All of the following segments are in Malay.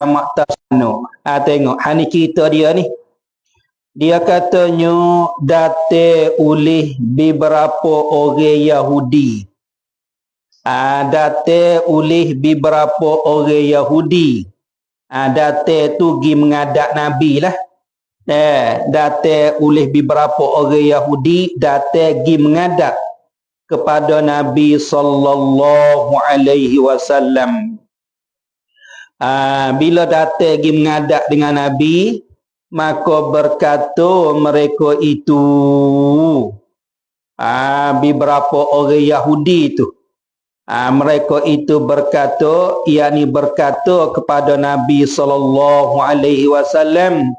maktasano. Tengok hani cerita dia ni. Dia katanya datang oleh beberapa orang Yahudi. Datang oleh beberapa orang Yahudi. Datang tu pergi menghadap Nabi lah. Datang oleh beberapa orang Yahudi, datang pergi menghadap kepada Nabi sallallahu alaihi wasallam. Bila datang pergi menghadap dengan Nabi, maka berkata mereka itu beberapa orang Yahudi itu. Mereka itu berkata, yakni berkata kepada Nabi sallallahu alaihi wasallam,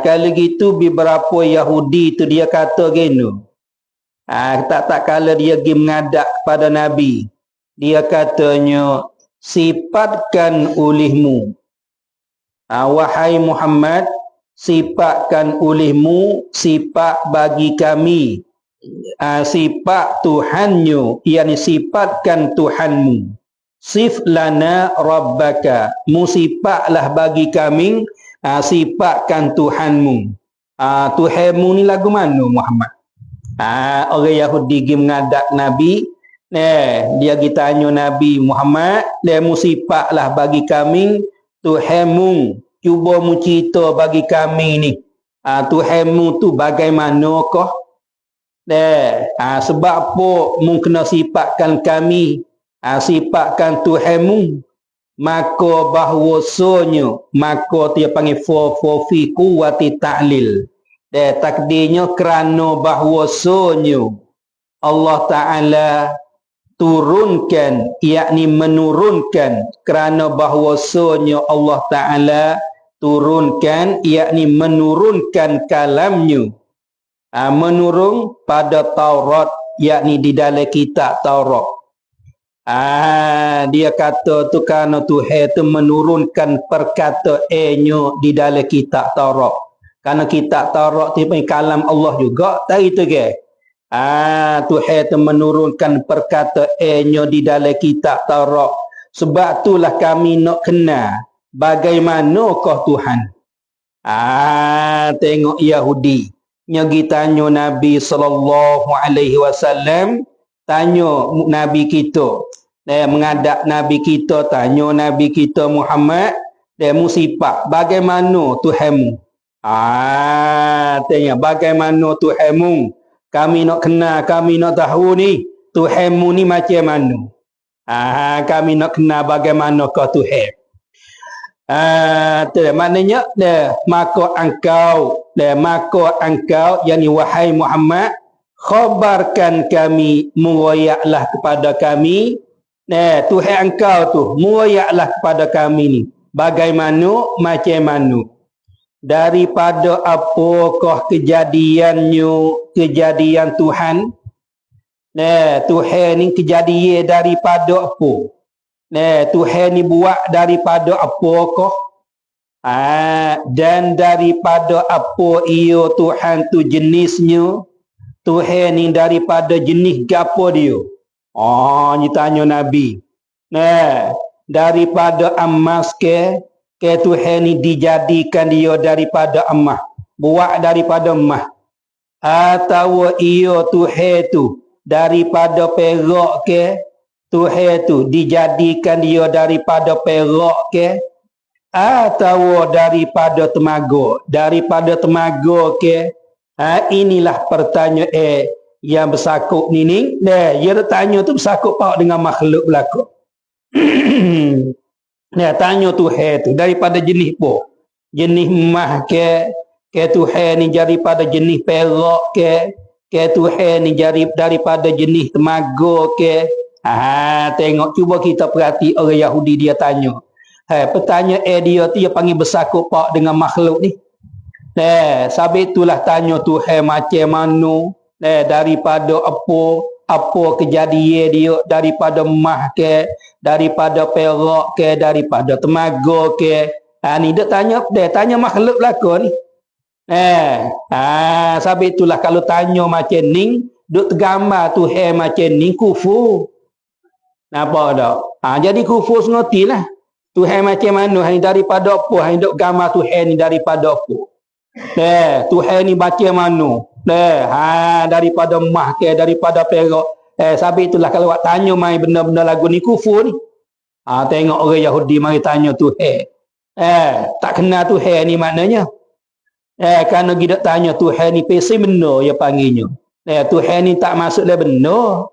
kalau gitu beberapa Yahudi itu dia kata gini. Tak kala dia pergi menghadap kepada Nabi, dia katanya, sifatkan olehmu, wahai Muhammad, sifatkan olehmu sifat bagi kami, sifat Tuhannya, yakni sifatkan Tuhanmu. Sif lana rabbaka, musifatlah bagi kami, sifatkan Tuhanmu. Tuhanmu ni lagu mana Muhammad? Orang Yahudi pergi menghadap Nabi. Dia pergi tanya Nabi Muhammad, musifatlah bagi kami Tuhanmu, cuba mu cerita bagi kami ni, Tuhanmu tu bagaimanakah? Sebab apa mu kena sifatkan kami, sifatkan Tuhanmu? Maka bahwasanya, maka dia panggil fi quwwati ta'lil. Takdirnya kerana bahwasanya Allah Ta'ala turunkan, yakni menurunkan, kerana bahwasanya Allah Ta'ala turunkan, yakni menurunkan kalamnya, menurun pada Taurat, yakni di dalam kitab Taurat. Dia kata tu kerana Tuhan tu menurunkan perkataannya di dalam kitab Taurat. Kerana kitab Taurat tu kalam Allah juga, tak itu ke? Tuhan tu menurunkan perkataannya di dalam kitab Taurat. Sebab itulah kami nak kenal bagaimanakah Tuhan. Tengok Yahudi nyagi tanya Nabi sallallahu alaihi wasallam, tanya Nabi kita, menghadap Nabi kita, tanya Nabi kita Muhammad, musifat bagaimana Tuhanmu? Tanya bagaimana Tuhanmu? Kami nak kenal, kami nak tahu ni Tuhanmu ni macam mana. Kami nak kenal bagaimanakah Tuhan. Maknanya maka engkau yakni wahai Muhammad, khabarkan kami, muroyaklah kepada kami, Tuhan engkau tu muroyaklah kepada kami ni bagaimana, macam mana, daripada apakah kejadiannya, kejadian Tuhan. Tuhan ni kejadian daripada apa? Tuhan ni buat daripada apakah? Dan daripada apa ia Tuhan tu jenisnya? Tuhan ni daripada jenis gapo dia? Ni tanya Nabi. Daripada emas ke Tuhan ni dijadikan dia daripada emas, buat daripada emas, atau ia Tuhan tu daripada perak ke? Tuhan tu dijadikan dia daripada perak ke? Atau daripada temaga ke? Inilah pertanyaan yang bersakut ni. Dia tanya tu bersakut pak dengan makhluk belaka. Tanya Tuhan tu daripada jenis apa? Jenis emas ke Tuhan ni daripada jenis perak ke Tuhan ni daripada jenis temaga ke? Tengok, cuba kita perhati orang Yahudi dia tanya. Pertanyaan dia tu dia panggil bersakut pak dengan makhluk ni. Sebab itulah tanya Tuhan macam mana, daripada apa kejadian dia, daripada emas ke, daripada perak ke, daripada temaga ke. Ni dia tanya makhluk belaka ni. Sebab itulah kalau tanya macam ni, duk tergambar Tuhan macam ni, kufur. Nampak tak? Jadi kufur sengotilah. Tuhan macam mana? Hai daripada apa? Hai dok gambar Tuhan ni daripada apa? Tuhan ni baca mana? Daripada emas ke, daripada perak. Sebab itulah kalau awak tanya mai benda-benda lagu ni kufur ni. Tengok orang Yahudi mari tanya Tuhan. Tak kenal Tuhan ni maknanya. Kerana kita tanya Tuhan ni pesi benar ya panggilnya. Tuhan ni tak masuk dalam benar.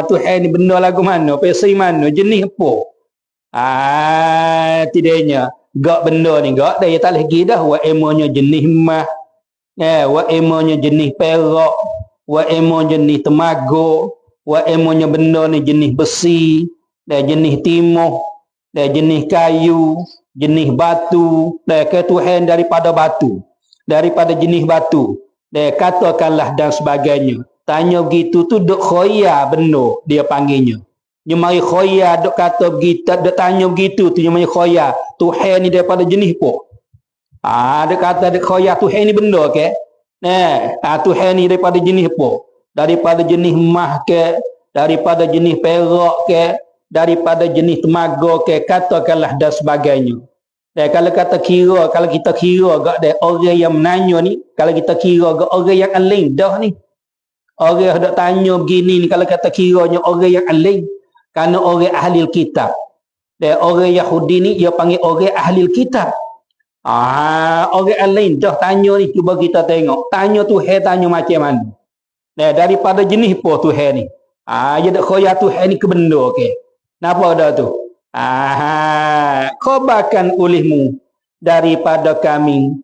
Tuhan ni benar lagu mana? Pesi mana? Jenis apa? Tidaknya gak benda ni gak dia tak lagi dah wa emonya jenis emas, wa emonya jenis perak, wa emo jenis temaga, wa emonya benda ni jenis besi, dan jenis timah, dan jenis kayu, jenis batu, dan ke Tuhan daripada batu, daripada jenis batu, dan katakanlah dan sebagainya. Tanya begitu tu duk khoya benda dia panggilnya. Dia mari khoya duk kata begitu, duk tanya begitu tu dia mari khoya. Tuhan ni daripada jenis apa? Dia kata duk khoya Tuhan ni benda ke? Tuhan ni daripada jenis apa? Daripada jenis emas ke? Daripada jenis perak ke? Daripada jenis temaga ke? Katakanlah dan sebagainya. Kalau kata kira, kalau kita kira gak dia orang yang menanya ni, kalau kita kira gak orang yang alim dah ni. Orang duk tanya begini ni kalau kata kiranya orang yang alim. Kerana orang ahli kitab. Dan orang Yahudi ni dia panggil orang ahli kitab. Orang lain dah tanya ni, cuba kita tengok. Tanya Tuhan tanya macam mana. Daripada jenis apa Tuhan ni? Dia dak khoya Tuhan ni ke benda ke. Napa dah tu? Khobarkan olehmu daripada kami.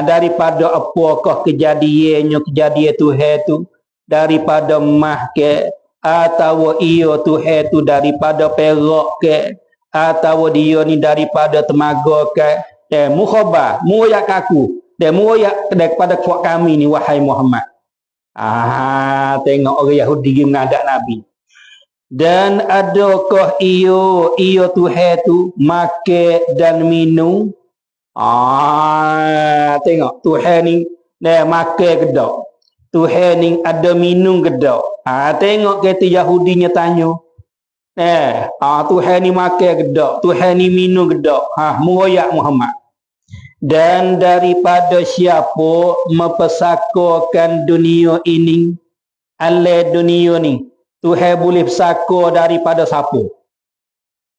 Daripada apakah kejadiannya kejadian Tuhan tu? Daripada mah ke? Atau ia Tuhan tu daripada perak ke, atau dia ni daripada temaga ke. Mu khabar, mu royak aku, mu royak daripada kuat kami ni wahai Muhammad. Tengok orang Yahudi menghadap Nabi. Dan adakah ia Tuhan tu makan dan minum? Tengok Tuhan ni makan ke tak? Tuhan ni ada minum ke tak? Tengok kata Yahudinya tanya. Tuhan ni makan ke tak? Tuhan ni minum ke tak? Muroyak Muhammad. Dan daripada siapa mempesakokan dunia ini? Alai dunia ni. Tuhan boleh pesako daripada siapa?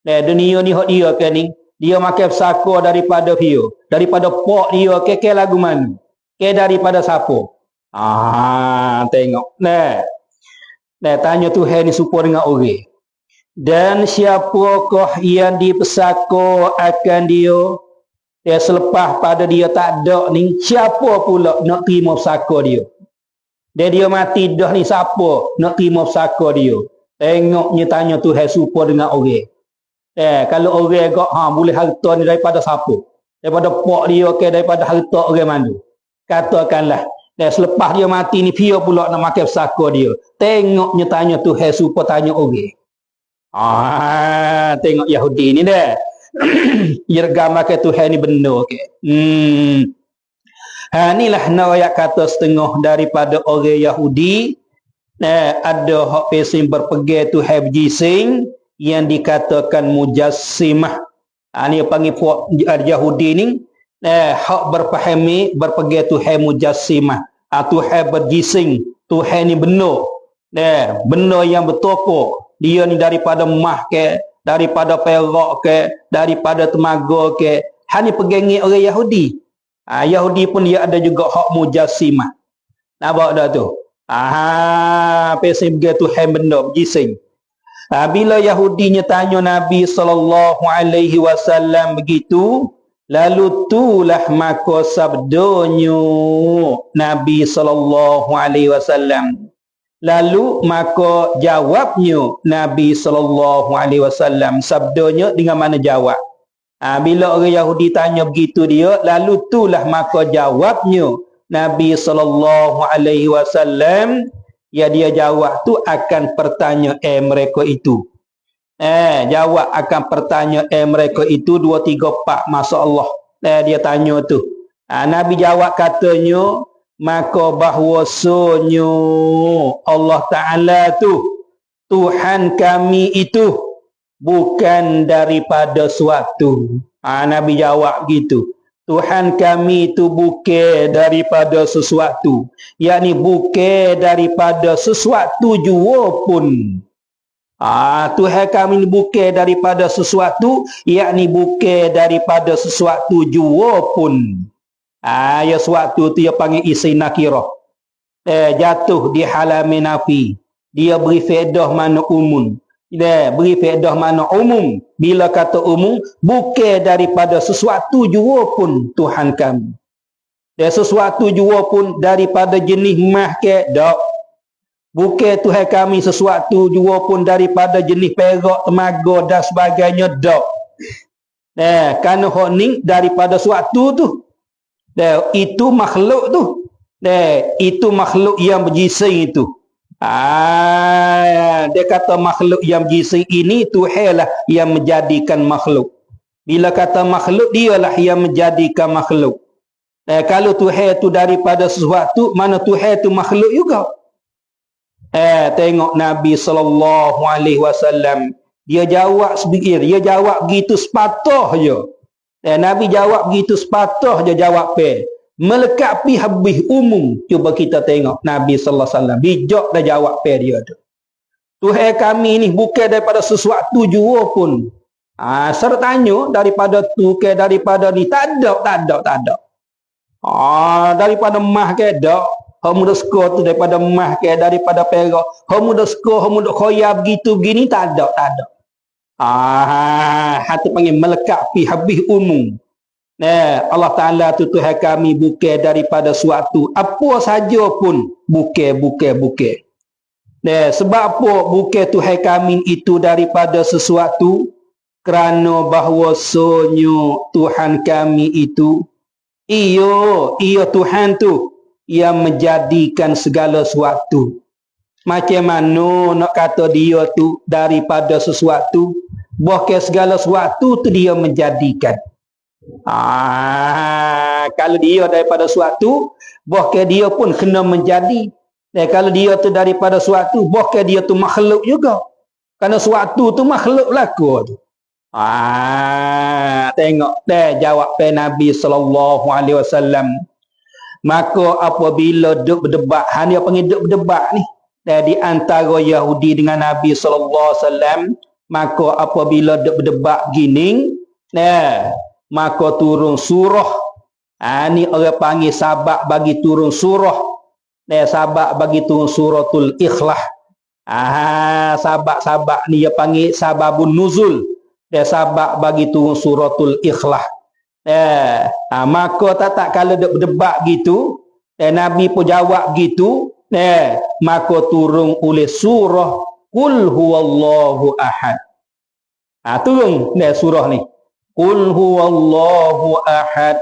Dunia ni hak dia ke ni? Dia makan pesako daripada dia. Daripada pok dia ke lagu mana? Ke daripada siapa? Tengok. Tanya Tuhan ni supaya dengan orang. Dan siapakah yang dipesako akan dia? Selepas pada dia tak ada ni, siapa pula nak terima pesako dia? Dia mati dah ni, siapa nak terima pesako dia? Tengoknya tanya Tuhan supaya dengan orang. Kalau orang gak boleh harta ni daripada siapa? Daripada pok dia ke daripada harta orang mana? Katakanlah selepas dia mati ni dia pula nak makan pesako dia. Tengoknya tanya Tuhan supaya tanya orang. Tengok Yahudi ni dah. Ia gambar ke Tuhan ni benar ke. Inilah nak kata setengah daripada orang Yahudi. Ada hak pesing berpegang Tuhan berjising yang dikatakan mujassimah. Ni panggil puak Yahudi ni. Hak berpahami berpegang Tuhan mujassimah. Tuhan berjising. Tuhan ni benar. Benar yang betul. Dia ni daripada emas ke, daripada perak ke, daripada temaga ke. Ni pegangi orang Yahudi. Yahudi pun dia ada juga hak mujassimah. Nampak dah tu? Pesing berpegang Tuhan benar berjising. Bila Yahudinya tanya Nabi SAW begitu, lalu itulah maka sabdanya Nabi SAW. Lalu maka jawabnya Nabi SAW. Sabdanya dengan mana jawab? Bila orang Yahudi tanya begitu dia, lalu itulah maka jawabnya Nabi SAW. Ya dia jawab tu akan pertanyaan mereka itu. Jawab akan pertanyaan mereka itu 2, 3, 4 masa Allah. Dia tanya tu. Nabi jawab katanya, maka bahwasanya Allah Ta'ala tu Tuhan kami itu bukan daripada suatu. Nabi jawab gitu. Tuhan kami itu bukan daripada sesuatu. Yakni bukan daripada sesuatu jua pun. Tuhan kami bukan daripada sesuatu, yakni bukan daripada sesuatu jua pun. Ya suatu tu dia panggil isi nakirah. Jatuh di halamin nafi. Dia beri faedah mana umum. Dia beri faedah mana umum. Bila kata umum, bukan daripada sesuatu jua pun Tuhan kami. Dan sesuatu jua pun daripada jenis mah ke dak. Bukan Tuhan kami sesuatu jua pun daripada jenis perak, temaga dan sebagainya dak. Kerana hak ni daripada suatu tu. Itu makhluk tu. Itu makhluk yang berjising itu. Dia kata makhluk yang berjising ini Tuhan lah yang menjadikan makhluk. Bila kata makhluk, dialah yang menjadikan makhluk. Kalau Tuhan itu daripada sesuatu, mana Tuhan itu makhluk juga. Tengok Nabi SAW, dia jawab sebegini, dia jawab begitu sepatah je. Nabi jawab begitu sepatah je jawab melekat pi habis umum. Cuba kita tengok Nabi SAW, bijak dah jawab dia tu. Tuhan kami ni bukan daripada sesuatu jua pun. Sertanya daripada tu ke daripada ni tak ada. Daripada mah ke dak. Hamu dah suka tu daripada mah ke daripada perak. Hamu dah suka, hamu dah khoya begitu begini tak ada. Hati panggil melekat pi habis umum. Allah Ta'ala tu Tuhan kami bukan daripada suatu. Apa saja pun bukan. Sebab apa bukan Tuhan kami itu daripada sesuatu? Kerana bahawasanya Tuhan kami itu Ia Tuhan tu yang menjadikan segala sesuatu. Macam mana nak kata dia tu daripada sesuatu? Bahkan segala sesuatu tu dia menjadikan. Kalau dia daripada sesuatu, bahkan dia pun kena menjadi. Kalau dia tu daripada sesuatu, bahkan dia tu makhluk juga. Kerana sesuatu tu makhluk laku tu. Tengok jawab Nabi SAW. Maka apabila duk berdebat, dia panggil duk berdebat ni, di antara Yahudi dengan Nabi SAW, maka apabila duk berdebat gini, maka turun surah. Ni orang panggil sabak bagi turun surah. Sabak bagi turun suratul Ikhlas. Sabak ni dia panggil sababun nuzul. Sabak bagi turun suratul Ikhlas. Maka tak kalau duk berdebat gitu, Nabi pun jawab gitu, maka turun oleh surah Qul huwallahu ahad. Turun surah ni. Qul huwallahu ahad.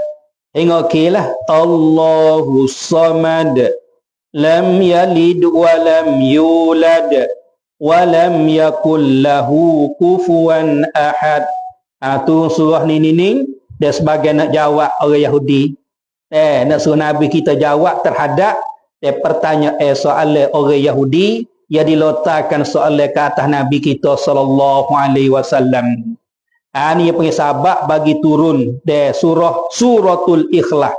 Tengok okeylah. Allahu samad. Lam yalid wa lam yulad wa lam yakul lahu kufuwan ahad. Tu surah ni. Dia sebagai nak jawab orang Yahudi. Nak suruh Nabi kita jawab terhadap pertanyaan soalan orang Yahudi yang dilontarkan soalan ke atas Nabi kita SAW. Ni yang panggil sabak bagi turun suratul Ikhlas,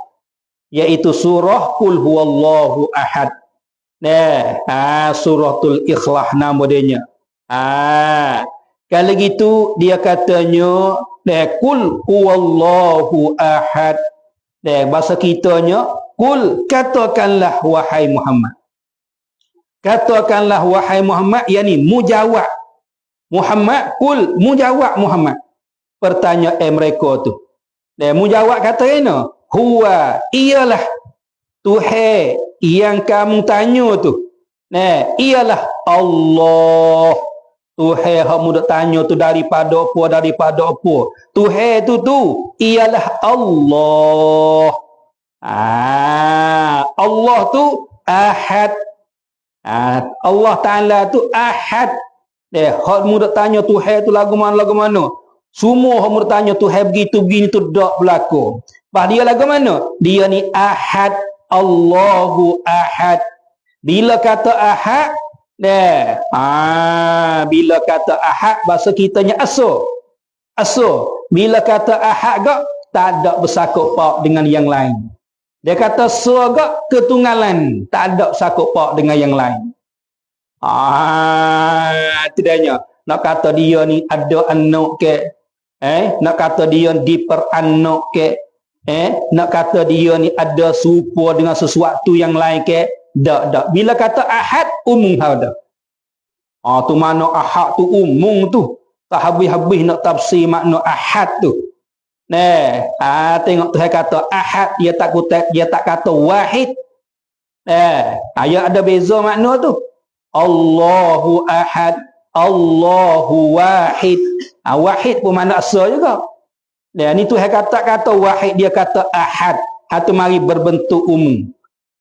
iaitu surah Qul huwallahu ahad. Suratul Ikhlas nama dia. Kalau gitu dia katanya Qul huwallahu ahad. Bahasa kitanya Qul, katakanlah wahai Muhammad. Katakanlah wahai Muhammad, yakni mujawab. Muhammad Qul, mujawab Muhammad pertanyaan mereka tu. Mujawab kata kena huwa, ialah Tuhan yang kamu tanya tu. Ialah Allah. Tuhan kamu dak tanya tu daripada apa? Tuhan tu ialah Allah. Allah tu ahad. Allah Ta'ala tu ahad. Kamu dak tanya Tuhan tu lagu mana? Semua kamu dak tanya Tuhan begitu begini tu dak berlaku. Bah dia lagu mana? Dia ni ahad. Allahu ahad. Bila kata ahad, Bila kata ahad bahasa kitanya aso. Bila kata ahad gak tak ada bersakut paut dengan yang lain. Dia kata surga ketunggalan, tak ada sakut paut dengan yang lain. Tidaknya nak kata dia ni ada anak ke, nak kata dia diperanak ke, nak kata dia ni ada serupa dengan sesuatu yang lain ke, tak. Bila kata ahad umum ada. Tu mana ahad tu umum tu. Tak habis-habis nak tafsir makna ahad tu. Tengok Tuhan kata ahad, dia tak kata wahid. Ya ada beza makna tu. Allahu ahad, Allahu wahid. Wahid pun makna asal juga. Ni Tuhan kata wahid, dia kata ahad. Itu mari berbentuk umum.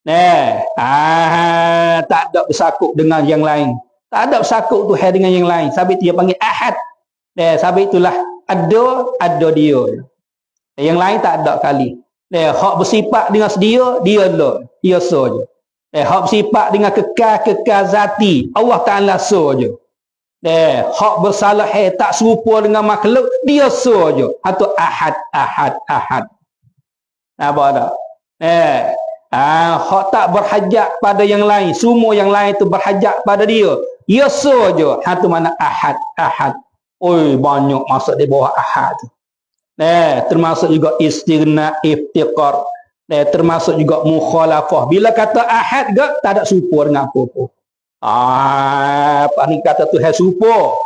Tak ada bersakut dengan yang lain. Tak ada bersakut Tuhan dengan yang lain. Sebab dia panggil ahad. Sebab itulah ada dia. Yang lain tak ada kali. Hak bersifat dengan sedia, dia lah. Dia saja. Hak bersifat dengan kekal zati, Allah Ta'ala saja. Hak bersalah tak serupa dengan makhluk, dia saja. Atau ahad. Apa tak? Hak tak berhajat pada yang lain, semua yang lain tu berhajat pada dia. Dia saja. Itu mana ahad. Oi, banyak masuk di bawah ahad tu. Termasuk juga istighna, iftiqar, termasuk juga mukhalafah. Bila kata ahad gak tak ada serupa dengan apa-apa. Apa ni kata Tuhan serupa?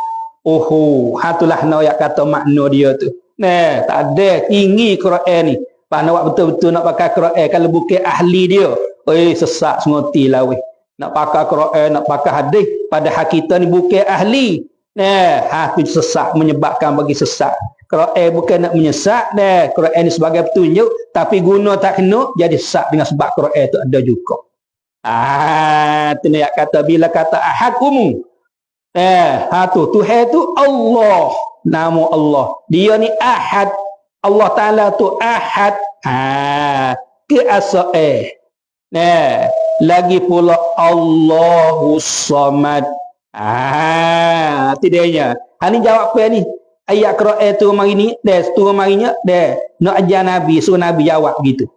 Hatulah nak kata makna dia tu. Tak ada tinggi Quran ni. Nak betul-betul nak pakai Quran kalau bukan ahli dia. Sesak sengoti lah weh. Nak pakai Quran, nak pakai hadis, padahal kita ni bukan ahli. Itu sesak, menyebabkan bagi sesak. Quran bukan nak menyesat, Quran ni sebagai petunjuk, tapi guna tak kena jadi sesat dengan sebab Quran tu ada juga. Itu nak kata bila kata ahad umum. Tuhan tu Allah, nama Allah. Dia ni ahad. Allah Ta'ala tu ahad. Ke asal lagi pula Allahus Samad. Tidaknya. Ini jawab apa ni? Ayat Quran tu mari ni, marinya nak ajar Nabi, suruh Nabi jawab gitu.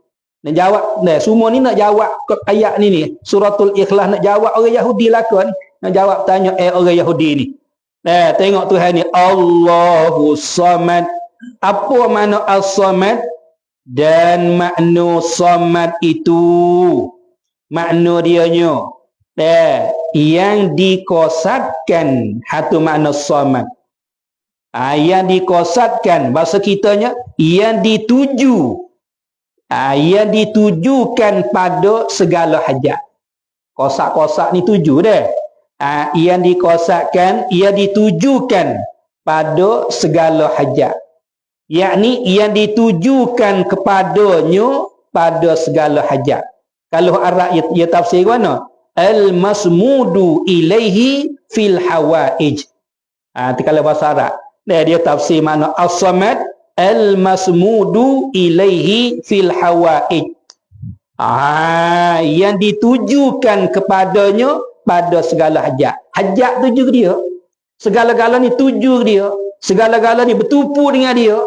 Nak jawab, semua ni nak jawab ayat ni. Suratul Ikhlas nak jawab orang Yahudi lakon, nak jawab tanya orang Yahudi ni. Tengok Tuhan ni, Allahus Samad. Apa makna as-samad? Dan makna samad itu, makna dianya yang dikosatkan. Itu makna samad. Yang dikosatkan, bahasa kitanya yang dituju, yang ditujukan pada segala hajat. Kosak-kosak ni tuju yang dikosatkan, yang ditujukan pada segala hajat, yakni yang ditujukan kepadanya pada segala hajat. Kalau Arab ia tafsir mana? Al-masmudu ilaihi fil hawaij. Kalau bahasa Arab dia tafsir makna as-samad, al-masmudu ilaihi fil hawaij. Yang ditujukan kepadanya pada segala hajat. Hajat tuju dia. Segala-gala ni tuju dia. Segala-gala ni bertupu dengan dia.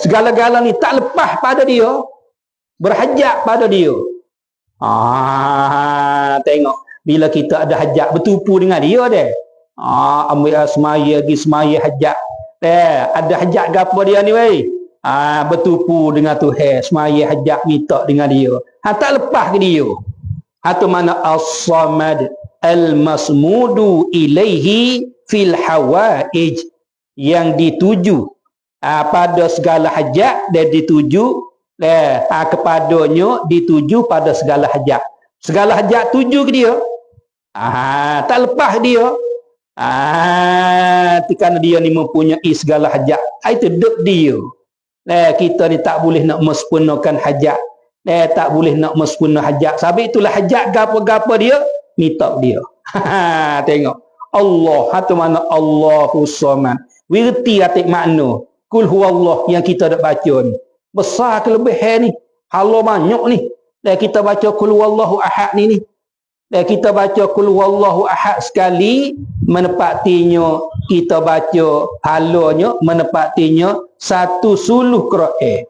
Segala-gala ni tak lepas pada dia. Berhajat pada dia. Tengok. Bila kita ada hajat bertupu dengan dia ambil semaya lagi semaya hajat. Ada hajat ke apa dia ni weh? Bertupu dengan Tuhan, semaya hajat minta dengan dia. Tak lepas ke dia. Itu mana as-samad, al-masmudu ilaihi fil hawaij, yang dituju pada segala hajat, dan dituju kepadanya, dituju pada segala hajat. Segala hajat tuju ke dia. Tak lepas dia. Kerana dia ni mempunyai segala hajat. Itu duk dia. Kita ni tak boleh nak mensempurnakan hajat. Tak boleh nak mensempurna hajat. Sebab itulah hajat gapa-gapa dia, minta dia. Tengok. Allah, itu mana Allahus Samad. Wirti atik makna. Kul huwallah yang kita dah baca ni. Besar kelebihan ni. Halo banyak ni. Kita baca kul huwallahu ahad ni. Kita baca kul huwallahu ahad sekali, menepatinya kita baca halanya menepatinya 1 suluh Quran.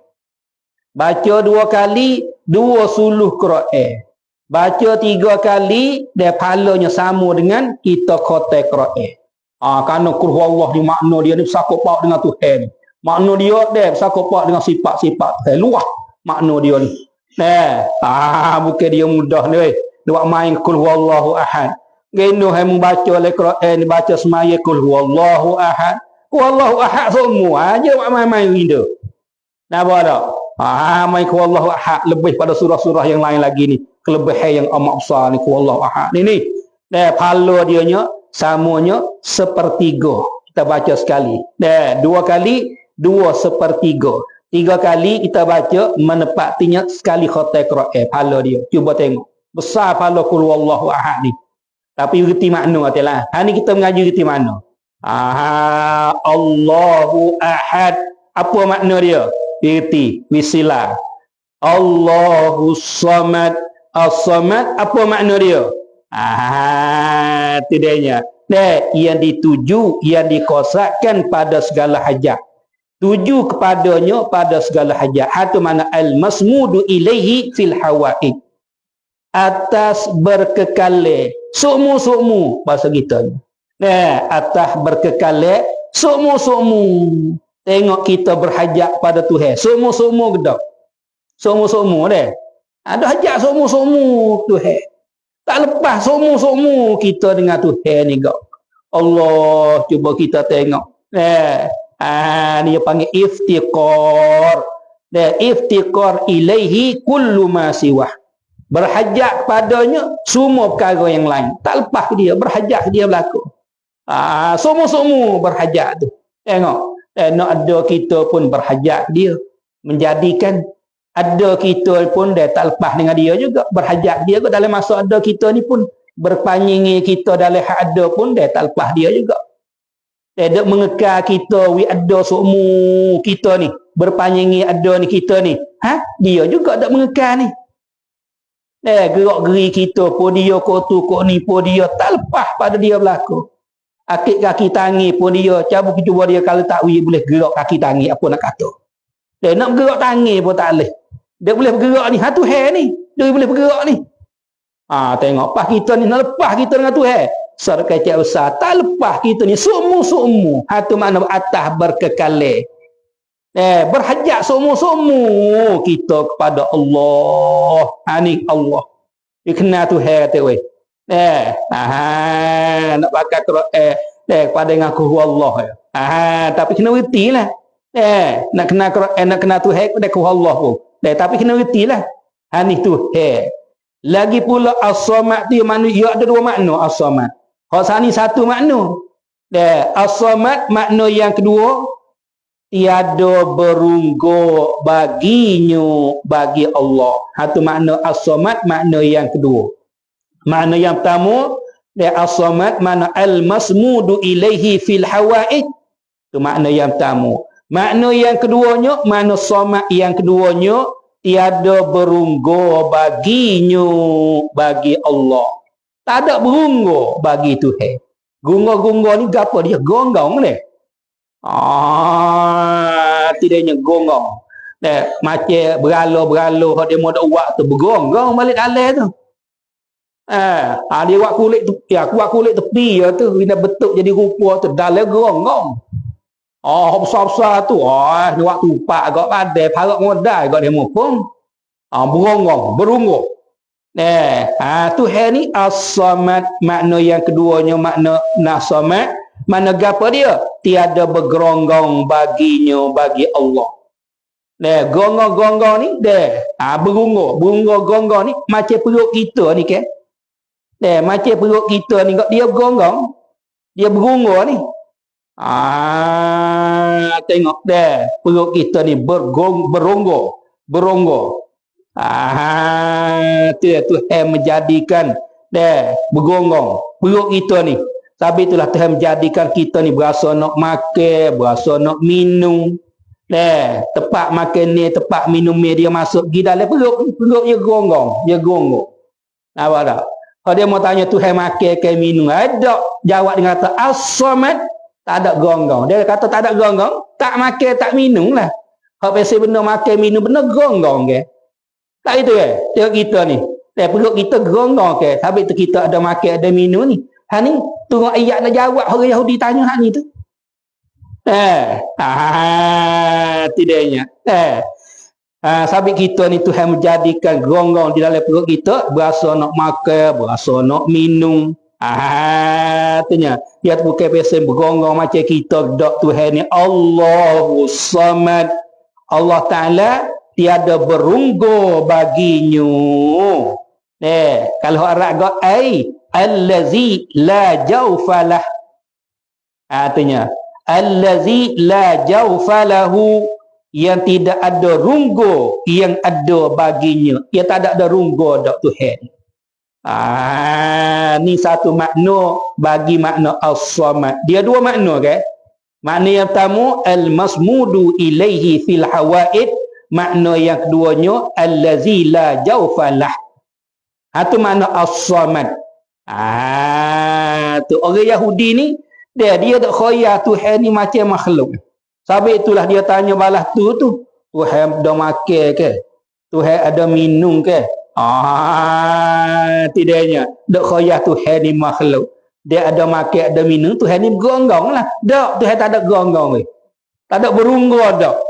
Baca 2 kali 2 suluh Quran. Baca 3 kali dan pahalanya sama dengan kita khatam Quran. Kerana kul huwallah ni makna dia ni bersangkut paut dengan Tuhan. Makna dia bersangkut paut dengan sifat-sifat Tuhan. Luah makna dia ni. Bukan dia mudah ni. Dia main kul huwallahu ahad. Geno hai membaca Al-Quran, baca semaya kul huwallahu ahad. Huwallahu ahad semua aja main-main gitu. Nampak tak? Main kul huwallahu ahad lebih pada surah-surah yang lain lagi ni. Kelebihan yang amat besar ni kul huwallahu ahad ni. Pahala dia nya samanya 1/3. Kita baca sekali. 2 kali 2/3. 3 kali kita baca menepatinya sekali khatam Quran. Pahala dia. Cuba tengok. Besar pahala kul huwallahu ahad ni. Tapi reti makna atelah. Ni kita mengaji reti makna. Allahu ahad. Apa makna dia? Reti, wisilah. Allahu samad. As-samad apa makna dia? Itu dia. Yang dituju, yang dikosakan pada segala hajat. Tuju kepadanya pada segala hajat. Itu makna al-masmudu ilaihi fil hawaid. Atas berkekale sukmu bahasa kita. Atas berkekale sukmu. Tengok kita berhajat pada Tuhan. Sukmu gedak. Sukmu deh. Ada hajat sukmu Tuhan. Tak lepas sukmu kita dengan Tuhan ni gak. Allah cuba kita tengok. Ni dia panggil iftiqar. Iftiqar ilaihi kullu ma siwah. Berhajat kepadanya semua perkara yang lain. Tak lepas dia, berhajat dia berlaku. Semua berhajat tu. Tengok. Nak ada kita pun berhajat dia. Menjadikan ada kita pun dia tak lepas dengan dia juga. Berhajat dia dalam masa ada kita ni pun. Berpanjingi kita dalam hak ada pun dia tak lepas dia juga. Dia duk mengekal kita, ada semua kita ni. Berpanjingi ada ni kita ni. Dia juga tak mengekal ni. Gerak-geri kita pun dia kotu kok ni pun dia tak lepas pada dia berlaku. Akik kaki tangi pun dia cabut cuba dia kalau tak boleh gerak kaki tangi apa nak kata. Dia nak bergerak tangi pun tak boleh. Dia boleh bergerak ni, Tuhan ni. Dia boleh bergerak ni. Tengok pas kita ni nak lepas kita dengan Tuhan. Sar kecil besar tak lepas kita ni semua. Itu makna atas berkekale. Berhajat semua kita kepada Allah. Ni Allah. Dia kenal Tuhan kata weh. Nak pakai Quran kepada ngaku Allah. Tapi kena reti lah. Nak kenal Quran, nak kenal Tuhan kepada Allah pun. Tapi kena reti lah. Ni Tuhan. Lagi pula as-samad tu makna dia ada 2 makna as-samad. Kalau ni 1 makna. As-samad makna yang kedua tiada berunggu baginya bagi Allah. Itu makna as-samad makna yang kedua. Makna yang pertama as-samad makna al-masmudu ilaihi fil hawaid. Itu makna yang pertama. Makna yang keduanya makna samad yang keduanya tiada berunggu baginya bagi Allah. Tak ada berunggu bagi Tuhan. Gunga-gunga ni apa dia? Gonggong ni. Tidaknya gonggong. Macam beralo-beralo hak dia mau dak buat tu bergonggong balik dalam tu. Dia buat kulit tu, kuat kulit tepi ya tu, bila bentuk jadi rupa tu dalam gonggong. Besar-besar tu. Dia buat tupak agak padai, parak modal agak dia mumpung. Bergonggong, berunggu. Tuhan ni as-samad makna yang keduanya makna nas-samad. Mana gapo dia? Tiada bergeronggong baginya bagi Allah. Gonggong-gonggong ni berunggu. Berunggu-gonggong ni macam perut kita ni kan. Macam perut kita ni dia bergonggong. Dia berunggu ni. Tengok perut kita ni berunggu. Tuhan menjadikan bergonggong perut kita ni. Tapi itulah Tuhan menjadikan kita ni berasa nak makan, berasa nak minum. Tempat makan ni, tempat minum ni dia masuk pergi dalam perut dia gonggong. Nampak tak? Kalau dia mau tanya Tuhan makan ke minum, ada jawab dengan kata as-samad, tak ada gonggong. Dia kata tak ada gonggong, tak makan tak minum lah. Kalau pasal benda makan minum benda gonggong ke? Tak itu ke? Tengok kita ni. Perut kita gonggong ke? Habis tu kita ada makan ada minum ni. Ha ni tengok ayat nak jawab orang Yahudi tanya hak ni tu. Tidaknya. Sabit kita ni Tuhan menjadikan gonggong di dalam perut kita, berasa nak makan, berasa nak minum. Artinya dia bukan biasa bergonggong macam kita dak. Tuhan ni Allahu Samad. Allah Taala tiada berunggu baginya. Kalau Arab gak allazi la jawfalah. Artinya allazi la jawfalahu, yang tidak ada runggu yang ada baginya. Ia tak ada runggu dak Tuhan. Ni satu makna bagi makna as-samad. Dia dua makna kan? Makna yang pertama al-masmudu ilaihi fil hawaid, makna yang keduanya allazi la jawfalah. Itu makna as-samad. Tu orang Yahudi ni dia tak khoya Tuhan ni macam makhluk. Sebab itulah dia tanya balas tu Tuhan ada makan ke? Tuhan ada minum ke? Tidaknya dak khoya Tuhan ni makhluk. Dia ada makan ada minum, Tuhan ni gonggong lah. Dak, Tuhan tak ada gonggong weh. Tak ada berunggu dak.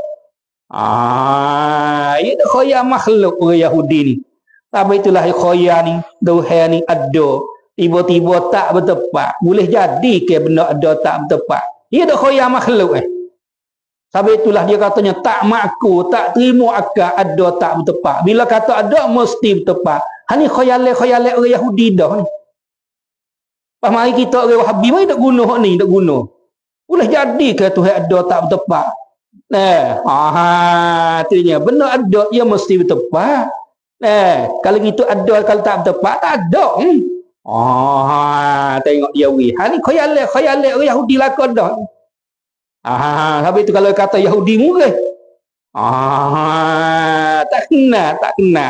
Ia dak khoya makhluk orang Yahudi ni. Sebab itulah khoya ni Tuhan ni ada. Tiba-tiba tak bertepat. Boleh jadi ke benda ada tak bertepat. Ia dak khoya makhluk Sebab itulah dia katanya tak maku, tak terima akal ada tak bertepat. Bila kata ada mesti bertepat. Ni khayal-khayal orang Yahudi dah ni. Pas mari kita orang Wahabi mari tak guna hak ni, tak guna. Boleh jadi ke Tuhan ada tak bertepat? Artinya benda ada ia mesti bertepat. Kalau gitu ada, kalau tak bertepat tak ada. Tengok dia weh. Ni khayal orang Yahudi lakon dah. Habis tu kalau kata Yahudi murah. Tak kena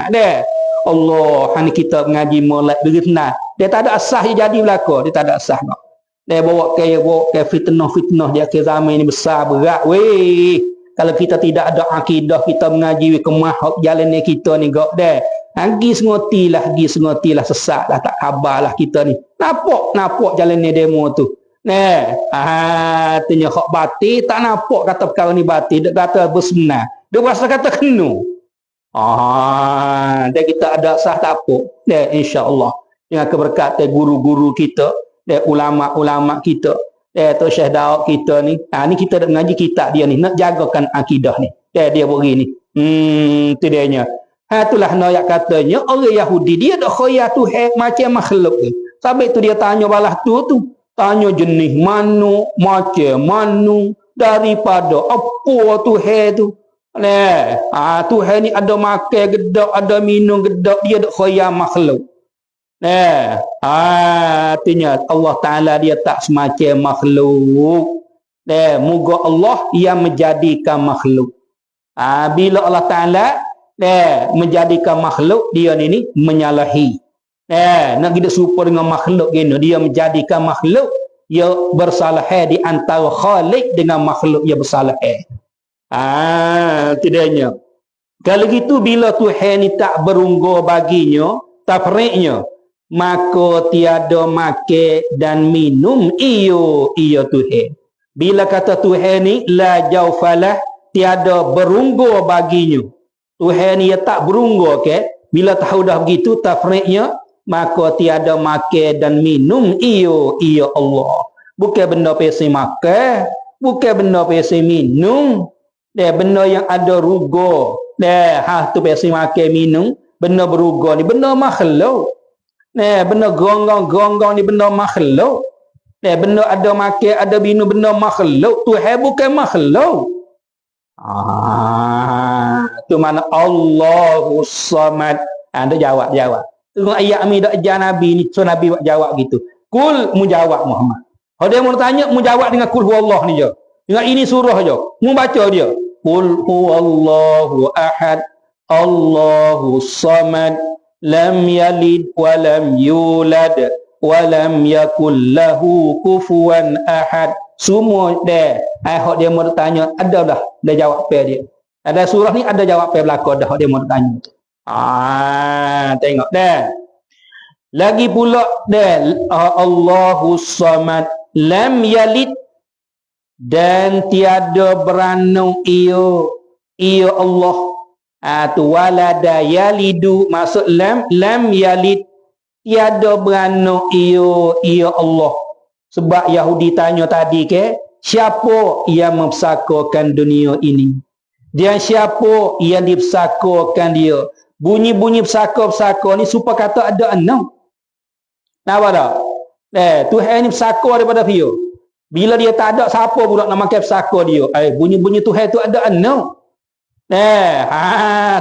deh. Allah, ni kita mengaji molek begitu. Dia tak ada asah dia jadi belaka, dia tak ada asah nak. Dia bawa ke fitnah dia ke zaman ni besar berat weh. Kalau kita tidak ada akidah, kita mengaji kemah jalan ni kita ni gak deh. Gi sengotilah sesatlah, tak khabarlah kita ni. Nampak jalan ni demo tu. Artinya hak batil tak nampak kata perkara ni batil, dia kata bersenar. Dia rasa kata kena. Dan kita ada sah tak apa. Insya-Allah dengan keberkatan guru-guru kita, ulama-ulama kita, Tok Syekh Daud kita ni. Ni kita nak mengaji kitab dia ni, nak jagakan akidah ni. Dia beri ni. Tu dianya. Itulah nak katanya orang Yahudi dia dak khoya Tuhan macam makhluk ni. Sebab tu dia tanya balas tu. Tanya jenis mana, macam mana, daripada apa Tuhan tu. Tuhan ni ada makan gedak, ada minum gedak, dia dak khoya makhluk. Artinya Allah Ta'ala dia tak semacam makhluk. Moga Allah yang menjadikan makhluk. Bila Allah Ta'ala menjadikan makhluk, dia ni menyalahi. Nak kita serupa dengan makhluk gini, dia menjadikan makhluk ia bersalah di antara khalik dengan makhluk ia bersalah. Tidaknya. Kalau gitu bila Tuhan ni tak berunggu baginya, tafriqnya, maka tiada makan dan minum iyo Tuhan. Bila kata Tuhan ni la jawfalah, tiada berunggu baginya. Tuhan ni tak berunggu ke? Bila tahu dah begitu tafriqnya, maka tiada makan dan minum iyo Allah. Bukan benda pesi makan, bukan benda pesi minum. Benda yang ada rugo. Tu pesi makan minum, benda berugo ni benda makhluk. Benda gonggong ni benda makhluk. Benda ada makan, ada minum benda makhluk. Tuhan bukan makhluk. Tu mana Allahu Samad. Anda jawab. Tengok ayat ni dak ajar Nabi ni, so Nabi buat jawab gitu. Kul mujawab Muhammad. Kalau dia mau tanya, mujawab dengan kul huwallah ni je. Dengan ini surah je. Mu baca dia. Kul huwallahu ahad, Allahu samad, lam yalid wa lam yulad wa lam yakul lahu kufuwan ahad. Semua dia hak dia mau tanya ada dah jawab dia. Ada surah ni ada jawab belaka dah hak dia mau tanya. Tengok dah. Lagi pula dah Allahus Samad lam yalid dan tiada beranak ia Allah. Tu walada yalidu maksud lam yalid tiada beranak ia Allah. Sebab Yahudi tanya tadi siapa yang membesarkan dunia ini? Dan siapa yang dibesarkan dia? Bunyi-bunyi besar-besar ni supaya kata ada anak. Nampak tak? Tuhan ni besar daripada dia. Bila dia tak ada, siapa pula nak makan besar dia? Bunyi-bunyi Tuhan tu ada anak.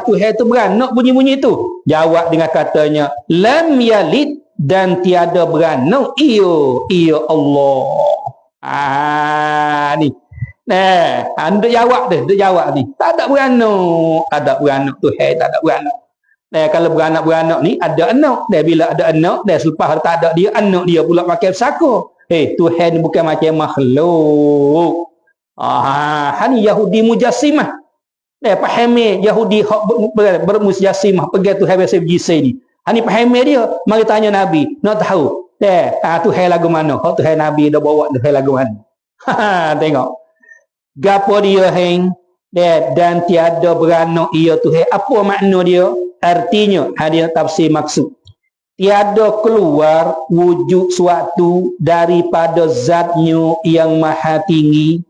Tuhan tu beranak bunyi-bunyi tu. Jawab dengan katanya, lam yalid dan tiada beranak ia Allah. Ni. Dia jawab ni. Tak ada beranak Tuhan tak ada beranak. Kalau beranak-beranak ni ada anak. Bila ada anak, selepas tak ada dia, anak dia pula pakai besaka. Tuhan ni bukan macam makhluk. Ni Yahudi mujassimah. Pahami Yahudi bermujassimah pegang Tuhan biasa berjisai ni. Ni pahami dia. Mari tanya Nabi. Nak tahu. Tuhan lagu mana? Tuhan Nabi dah bawa Tuhan lagu mana? Tengok. Gapo dia dan tiada beranak ia Tuhan. Apa makna dia? Artinya, hadir tafsir maksud. Tiada keluar wujud suatu daripada zatnya yang maha tinggi.